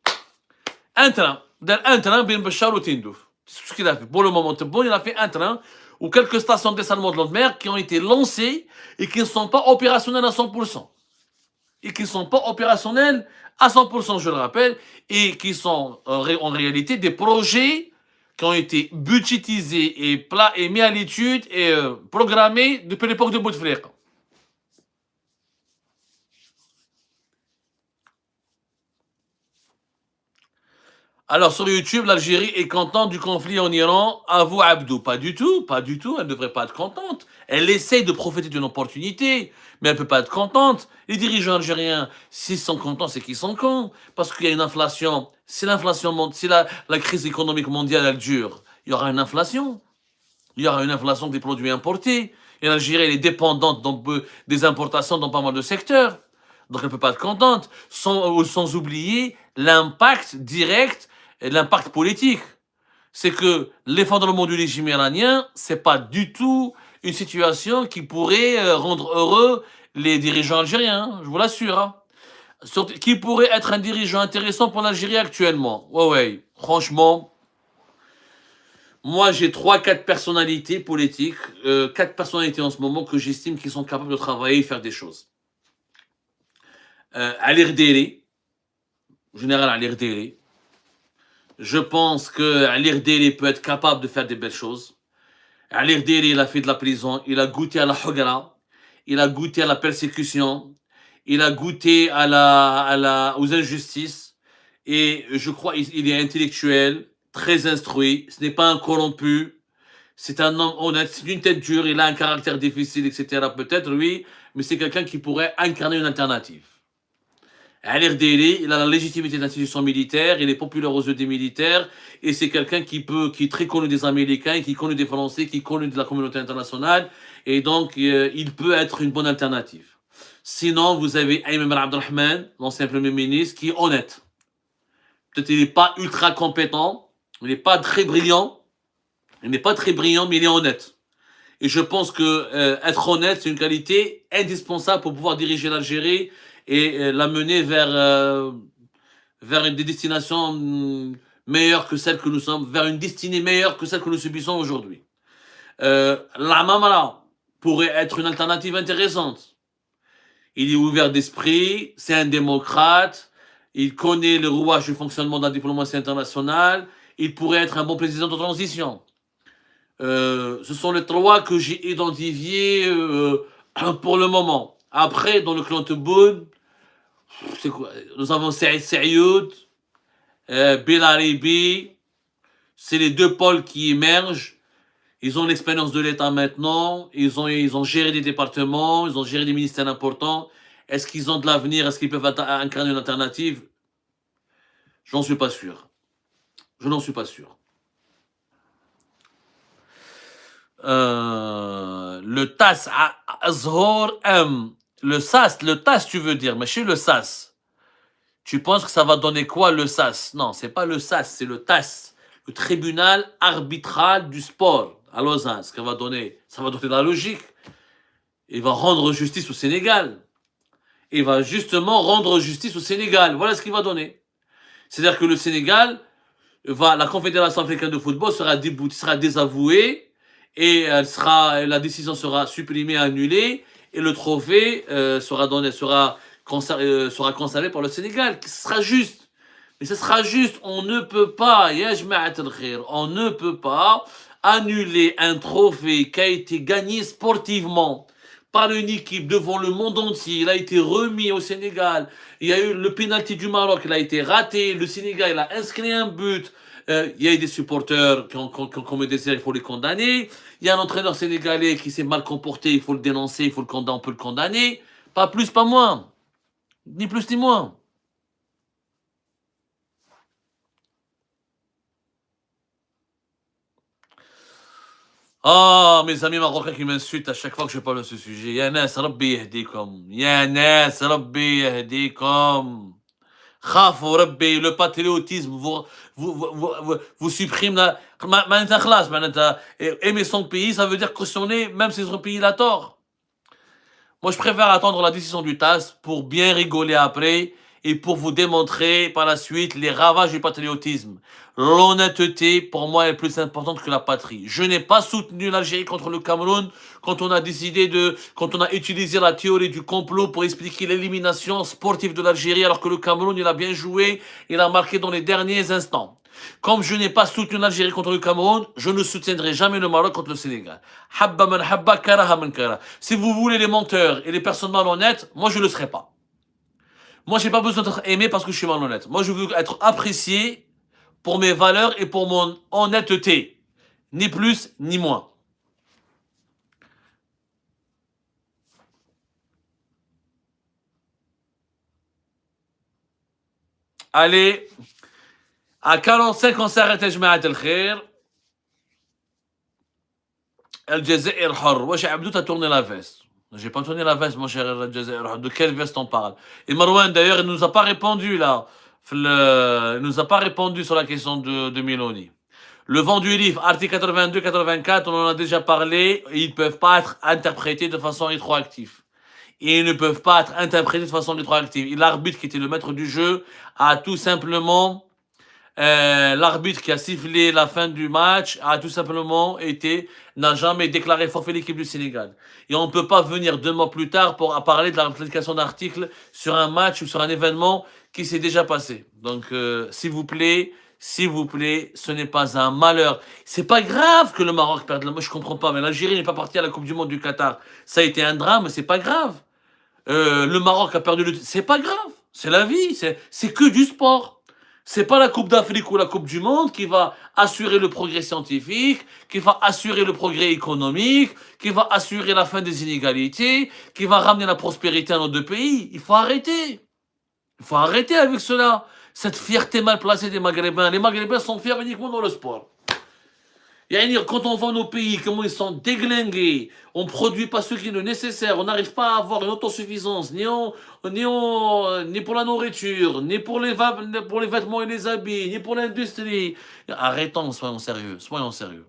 Un train, bien Béchar ou Tindouf. C'est ce qu'il a fait. Pour le moment, Tebboune, il a fait un train ou quelques stations de dessalement de l'eau de mer qui ont été lancées et qui ne sont pas opérationnelles à 100%. Et qui ne sont pas opérationnelles à 100%, je le rappelle, et qui sont en réalité des projets qui ont été budgétisés et mis à l'étude et programmés depuis l'époque de Bouteflika. Alors, sur YouTube, l'Algérie est contente du conflit en Iran. Avoue Abdou. Pas du tout, pas du tout. Elle ne devrait pas être contente. Elle essaye de profiter d'une opportunité, mais elle ne peut pas être contente. Les dirigeants algériens, s'ils sont contents, c'est qu'ils sont cons. Parce qu'il y a une inflation. Si l'inflation, si la crise économique mondiale, elle dure, il y aura une inflation. Il y aura une inflation des produits importés. Et l'Algérie, elle est dépendante des importations dans pas mal de secteurs. Donc, elle ne peut pas être contente. Sans oublier l'impact direct et l'impact politique. C'est que l'effondrement du régime iranien, c'est pas du tout une situation qui pourrait rendre heureux les dirigeants algériens, je vous l'assure. Hein. Qui pourrait être un dirigeant intéressant pour l'Algérie actuellement. Ouais, franchement, moi j'ai 3-4 personnalités politiques, 4 personnalités en ce moment que j'estime qui sont capables de travailler et faire des choses. Ali Rderi, général Ali Rderi. Je pense que Ali Rderi peut être capable de faire des belles choses. Ali Rderi, il a fait de la prison, il a goûté à la hugra, il a goûté à la persécution, il a goûté aux injustices. Et je crois qu'il est intellectuel, très instruit, ce n'est pas un corrompu, c'est un homme honnête, c'est une tête dure, il a un caractère difficile, etc. Peut-être, oui, mais c'est quelqu'un qui pourrait incarner une alternative. Ali Rderi, il a la légitimité d'institution militaire, il est populaire aux yeux des militaires, et c'est quelqu'un qui est très connu des Américains, qui connaît des Français, qui connaît de la communauté internationale, et donc il peut être une bonne alternative. Sinon, vous avez Ayman Abdelrahman, l'ancien Premier ministre, qui est honnête. Peut-être qu'il n'est pas ultra compétent, il n'est pas très brillant, mais il est honnête. Et je pense que être honnête, c'est une qualité indispensable pour pouvoir diriger l'Algérie et l'amener vers des destinations meilleures que celles que nous sommes, vers une destinée meilleure que celle que nous subissons aujourd'hui. La Mamara pourrait être une alternative intéressante. Il est ouvert d'esprit, c'est un démocrate, il connaît le rouage du fonctionnement de la diplomatie internationale, il pourrait être un bon président de transition. Ce sont les 3 que j'ai identifiés pour le moment. Après, dans le clan Tebboune, c'est quoi? Nous avons Saïd Saïoud, Belaribi, c'est les 2 pôles qui émergent. Ils ont l'expérience de l'État maintenant, ils ont géré des départements, ils ont géré des ministères importants. Est-ce qu'ils ont de l'avenir? Est-ce qu'ils peuvent incarner une alternative? Je n'en suis pas sûr. Je n'en suis pas sûr. Le TAS, Azhor M. Le TAS, tu veux dire, mais chez le SAS, tu penses que ça va donner quoi le SAS? Non, c'est pas le SAS, c'est le TAS, le tribunal arbitral du sport à Lausanne. Ce que va donner, ça va donner de la logique. Il va rendre justice au Sénégal. Il va justement rendre justice au Sénégal. Voilà ce qu'il va donner. C'est-à-dire que le Sénégal, la Confédération africaine de football sera désavouée et la décision sera supprimée, annulée, et le trophée sera conservé par le Sénégal. Ce sera juste. Mais ce sera juste. On ne peut pas, on ne peut pas annuler un trophée qui a été gagné sportivement par une équipe devant le monde entier. Il a été remis au Sénégal. Il y a eu le pénalty du Maroc, il a été raté. Le Sénégal, il a inscrit un but. Il y a eu des supporters qui ont commis des erreurs, il faut les condamner. Il y a un entraîneur sénégalais qui s'est mal comporté, il faut le dénoncer, on peut le condamner. Pas plus, pas moins. Ni plus ni moins. Mes amis marocains qui m'insultent à chaque fois que je parle de ce sujet. Ya nas, Rabbi yahdikum. Ya nas, Rabbi yahdikum. Khafou Rabbi, le patriotisme vous supprime aimer son pays, ça veut dire cautionner même si son pays il a tort. Moi, je préfère attendre la décision du TAS pour bien rigoler après et pour vous démontrer par la suite les ravages du patriotisme. L'honnêteté, pour moi, est plus importante que la patrie. Je n'ai pas soutenu l'Algérie contre le Cameroun quand on a utilisé la théorie du complot pour expliquer l'élimination sportive de l'Algérie, alors que le Cameroun, il a bien joué, il a marqué dans les derniers instants. Comme je n'ai pas soutenu l'Algérie contre le Cameroun, je ne soutiendrai jamais le Maroc contre le Sénégal. Habba man habba, karaha man kara. Si vous voulez les menteurs et les personnes malhonnêtes, moi je ne le serai pas. Moi, j'ai pas besoin d'être aimé parce que je suis malhonnête. Moi, je veux être apprécié pour mes valeurs et pour mon honnêteté. Ni plus, ni moins. Allez, à 45, on s'arrête, Jma'at al-Khair. Al-Jazair Hor. Wesh, Abdou, t'as tourné la veste. J'ai pas tourné la veste, mon cher Al-Jazair Hor. De quelle veste on parle? Et Marwan, d'ailleurs, il nous a pas répondu, là. Il nous a pas répondu sur la question de Miloni. Le vent du livre, article 82-84, on en a déjà parlé. Ils peuvent pas être interprétés de façon rétroactive. Et ils ne peuvent pas être interprétés de façon rétroactive. Et l'arbitre, qui était le maître du jeu, a tout simplement... l'arbitre qui a sifflé la fin du match a tout simplement n'a jamais déclaré forfait l'équipe du Sénégal. Et on ne peut pas venir 2 mois plus tard pour parler de l'application d'articles sur un match ou sur un événement qui s'est déjà passé. Donc, s'il vous plaît, ce n'est pas un malheur. C'est pas grave que le Maroc perde. Moi, je comprends pas, mais l'Algérie n'est pas partie à la Coupe du Monde du Qatar. Ça a été un drame, c'est pas grave. Le Maroc a perdu c'est pas grave. C'est la vie, c'est que du sport. C'est pas la Coupe d'Afrique ou la Coupe du Monde qui va assurer le progrès scientifique, qui va assurer le progrès économique, qui va assurer la fin des inégalités, qui va ramener la prospérité à nos 2 pays. Il faut arrêter. Il faut arrêter avec cela. Cette fierté mal placée des Maghrébins. Les Maghrébins sont fiers uniquement dans le sport. Quand on voit nos pays, comment ils sont déglingués, on ne produit pas ce qui est nécessaire, on n'arrive pas à avoir une autosuffisance, ni pour la nourriture, ni pour les vêtements et les habits, ni pour l'industrie. Arrêtons, soyons sérieux, soyons sérieux.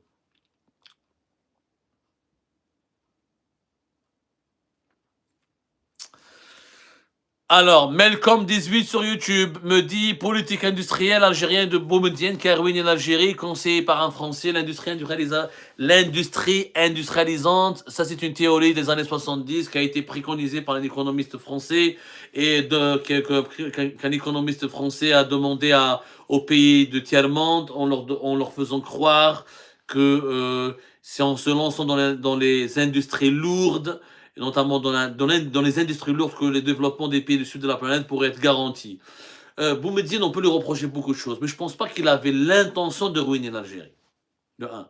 Alors, Melcom18 sur YouTube me dit politique industrielle algérienne de Boumediene qui a ruiné l'Algérie, conseillé par un Français, l'industrie industrialisante. Ça, c'est une théorie des années 70 qui a été préconisée par un économiste français et qu'un économiste français a demandé aux pays de tiers-monde en leur faisant croire que c'est en se lançant dans les industries lourdes, et notamment dans les industries lourdes, que le développement des pays du sud de la planète pourrait être garanti. Boumediene, on peut lui reprocher beaucoup de choses, mais je ne pense pas qu'il avait l'intention de ruiner l'Algérie. De un.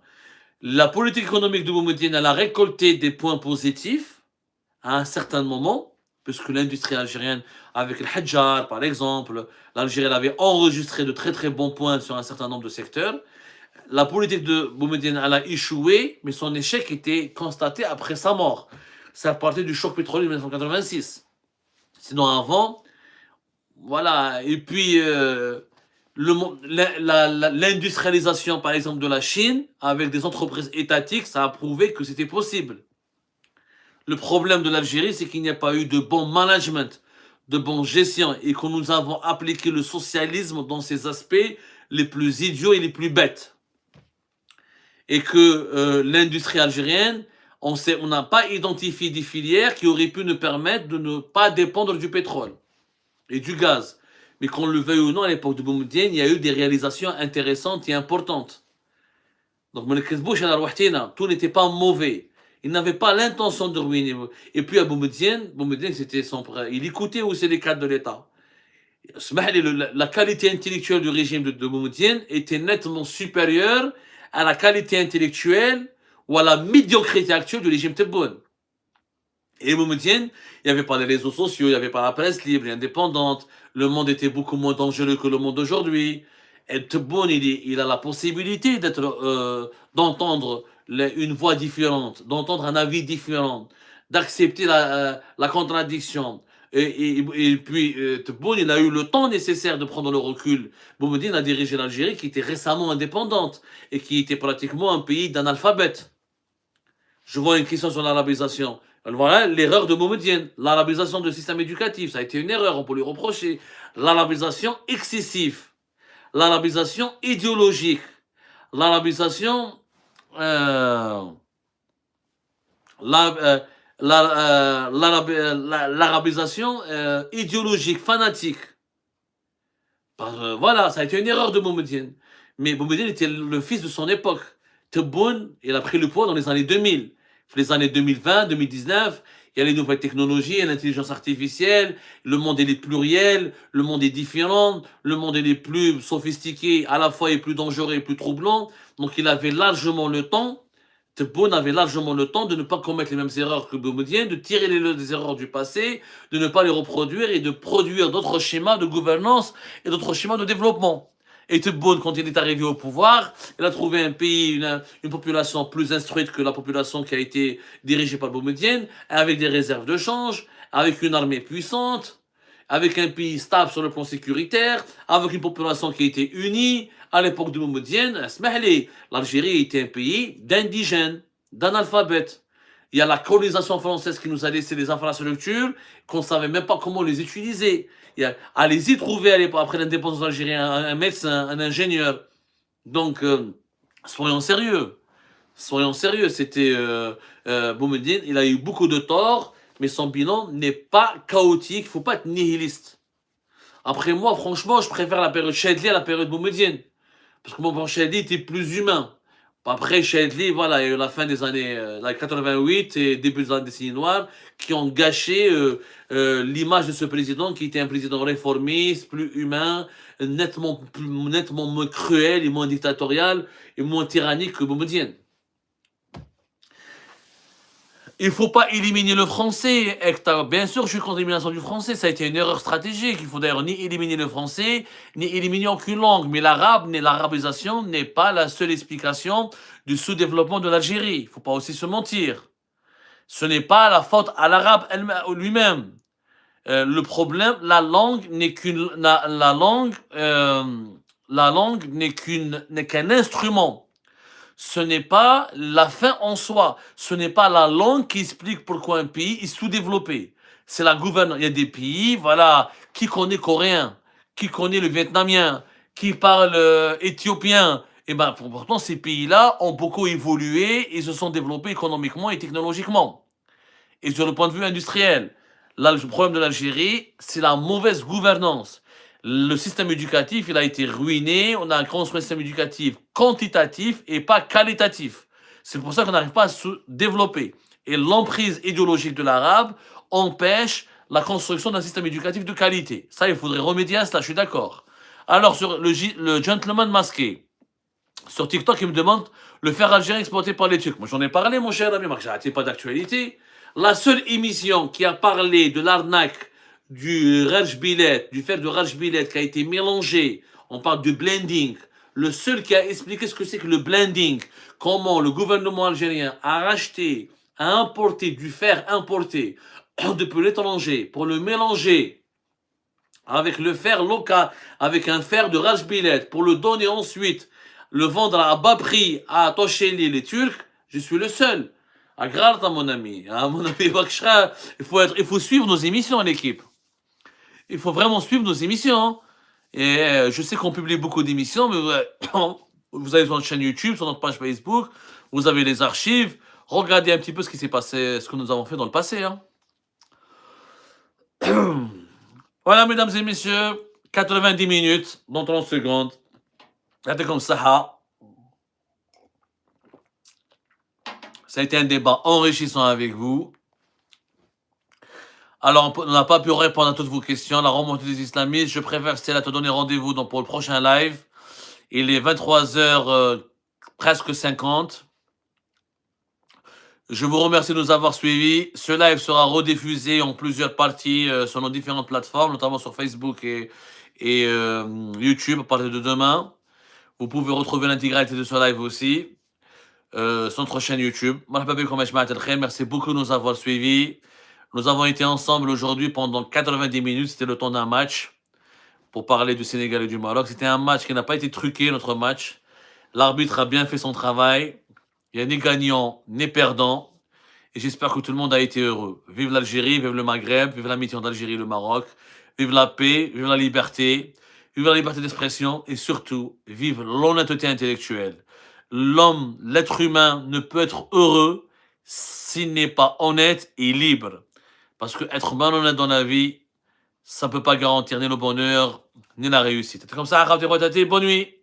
La politique économique de Boumediene, elle a récolté des points positifs à un certain moment, puisque l'industrie algérienne, avec le Hadjar, par exemple, l'Algérie avait enregistré de très très bons points sur un certain nombre de secteurs. La politique de Boumediene, elle a échoué, mais son échec était constaté après sa mort. Ça partait du choc pétrolier de 1986. Sinon avant, voilà. Et puis l'industrialisation, par exemple, de la Chine, avec des entreprises étatiques, ça a prouvé que c'était possible. Le problème de l'Algérie, c'est qu'il n'y a pas eu de bon management, de bonne gestion, et que nous avons appliqué le socialisme dans ses aspects les plus idiots et les plus bêtes. Et que l'industrie algérienne, on n'a pas identifié des filières qui auraient pu nous permettre de ne pas dépendre du pétrole et du gaz. Mais qu'on le veuille ou non, à l'époque de Boumediene, il y a eu des réalisations intéressantes et importantes. Donc, tout n'était pas mauvais. Il n'avait pas l'intention de ruiner. Et puis à Boumediene, c'était il écoutait aussi les cadres de l'État. La qualité intellectuelle du régime de Boumediene était nettement supérieure à la qualité intellectuelle ou à la médiocrité actuelle du régime Tebboune. Et Boumediene, il n'y avait pas les réseaux sociaux, il n'y avait pas la presse libre et indépendante, le monde était beaucoup moins dangereux que le monde d'aujourd'hui. Et Tebboune, il a la possibilité d'entendre une voix différente, d'entendre un avis différent, d'accepter la contradiction. Et puis, Tebboune, il a eu le temps nécessaire de prendre le recul. Boumediene a dirigé l'Algérie, qui était récemment indépendante et qui était pratiquement un pays d'analphabètes. Je vois une question sur l'arabisation. Voilà l'erreur de Boumediene. L'arabisation du système éducatif, ça a été une erreur, on peut lui reprocher. L'arabisation excessive. L'arabisation idéologique. L'arabisation... l'arabisation idéologique, fanatique. Voilà, ça a été une erreur de Boumediene. Mais Boumediene était le fils de son époque. Tebboune, il a pris le poids dans les années 2000. Les années 2020, 2019, Il y a les nouvelles technologies, il y a l'intelligence artificielle, le monde est pluriel, le monde est différent, le monde est plus sophistiqué, à la fois et plus dangereux et plus troublant. Donc il avait largement le temps, Tebboune avait largement le temps de ne pas commettre les mêmes erreurs que Boumedienne, de tirer les erreurs du passé, de ne pas les reproduire et de produire d'autres schémas de gouvernance et d'autres schémas de développement. Et Tebboune, quand il est arrivé au pouvoir, il a trouvé un pays, une population plus instruite que la population qui a été dirigée par Boumedienne, avec des réserves de change, avec une armée puissante, avec un pays stable sur le plan sécuritaire, avec une population qui était unie. À l'époque de Boumedienne, l'Algérie était un pays d'indigènes, d'analphabètes. Il y a la colonisation française qui nous a laissé des infrastructures qu'on ne savait même pas comment les utiliser. Allez-y trouver après l'indépendance algérienne un médecin, un ingénieur. Donc, soyons sérieux. Soyons sérieux. C'était Boumedienne, il a eu beaucoup de torts, mais son bilan n'est pas chaotique. Il ne faut pas être nihiliste. Après moi, franchement, je préfère la période Chadli à la période Boumedienne. Parce que mon Chadli était plus humain. Après Chadli, voilà, il y a eu la fin des années 88 et début de la décennie noire qui ont gâché l'image de ce président qui était un président réformiste, plus humain, nettement moins cruel et moins dictatorial et moins tyrannique que Boumedienne. Il ne faut pas éliminer le français, Hector. Bien sûr, je suis contre l'élimination du français. Ça a été une erreur stratégique. Il faut d'ailleurs ni éliminer le français, ni éliminer aucune langue. Mais l'arabisation n'est pas la seule explication du sous-développement de l'Algérie. Il ne faut pas aussi se mentir. Ce n'est pas la faute à l'arabe lui-même. Le problème, la langue n'est qu'un instrument. Ce n'est pas la fin en soi. Ce n'est pas la langue qui explique pourquoi un pays est sous-développé. C'est la gouvernance. Il y a des pays, voilà, qui connaît coréen, qui connaît le vietnamien, qui parle éthiopien. Et ben, pourtant, ces pays-là ont beaucoup évolué et se sont développés économiquement et technologiquement. Et sur le point de vue industriel, là, le problème de l'Algérie, c'est la mauvaise gouvernance. Le système éducatif, il a été ruiné. On a construit un système éducatif quantitatif et pas qualitatif. C'est pour ça qu'on n'arrive pas à se développer. Et l'emprise idéologique de l'arabe empêche la construction d'un système éducatif de qualité. Ça, il faudrait remédier à cela, je suis d'accord. Alors, sur le gentleman masqué, sur TikTok, il me demande le fer algérien exploité par les Turcs. Moi, j'en ai parlé, mon cher ami, Marc, j'arrêtais pas d'actualité. La seule émission qui a parlé de l'arnaque du Rajbilet, du fer de Rajbilet qui a été mélangé, on parle du blending. Le seul qui a expliqué ce que c'est que le blending, comment le gouvernement algérien a racheté, a importé du fer importé depuis l'étranger pour le mélanger avec le fer local, avec un fer de Rajbilet, pour le donner ensuite, le vendre à bas prix à Tosheli, les Turcs, je suis le seul. À Gralta, mon ami. Mon ami Bakshra, il faut suivre nos émissions, l'équipe. Il faut vraiment suivre nos émissions. Et je sais qu'on publie beaucoup d'émissions, mais vous avez sur notre chaîne YouTube, sur notre page Facebook, vous avez les archives. Regardez un petit peu ce qui s'est passé, ce que nous avons fait dans le passé. Hein. Voilà, mesdames et messieurs, 90 minutes, dans 30 secondes. Regardez comme ça. Ça a été un débat enrichissant avec vous. Alors, on n'a pas pu répondre à toutes vos questions. La remontée des islamistes, je préfère, Stella, te donner rendez-vous pour le prochain live. Il est 23h presque 50. Je vous remercie de nous avoir suivis. Ce live sera rediffusé en plusieurs parties sur nos différentes plateformes, notamment sur Facebook et YouTube à partir de demain. Vous pouvez retrouver l'intégralité de ce live aussi sur notre chaîne YouTube. Merci beaucoup de nous avoir suivis. Nous avons été ensemble aujourd'hui pendant 90 minutes. C'était le temps d'un match pour parler du Sénégal et du Maroc. C'était un match qui n'a pas été truqué, notre match. L'arbitre a bien fait son travail. Il n'y a ni gagnant, ni perdant. Et j'espère que tout le monde a été heureux. Vive l'Algérie, vive le Maghreb, vive l'amitié entre l'Algérie et le Maroc. Vive la paix, vive la liberté d'expression et surtout, vive l'honnêteté intellectuelle. L'homme, l'être humain ne peut être heureux s'il n'est pas honnête et libre. Parce que être malhonnête dans la vie, ça ne peut pas garantir ni le bonheur, ni la réussite. C'est comme ça, bonne nuit.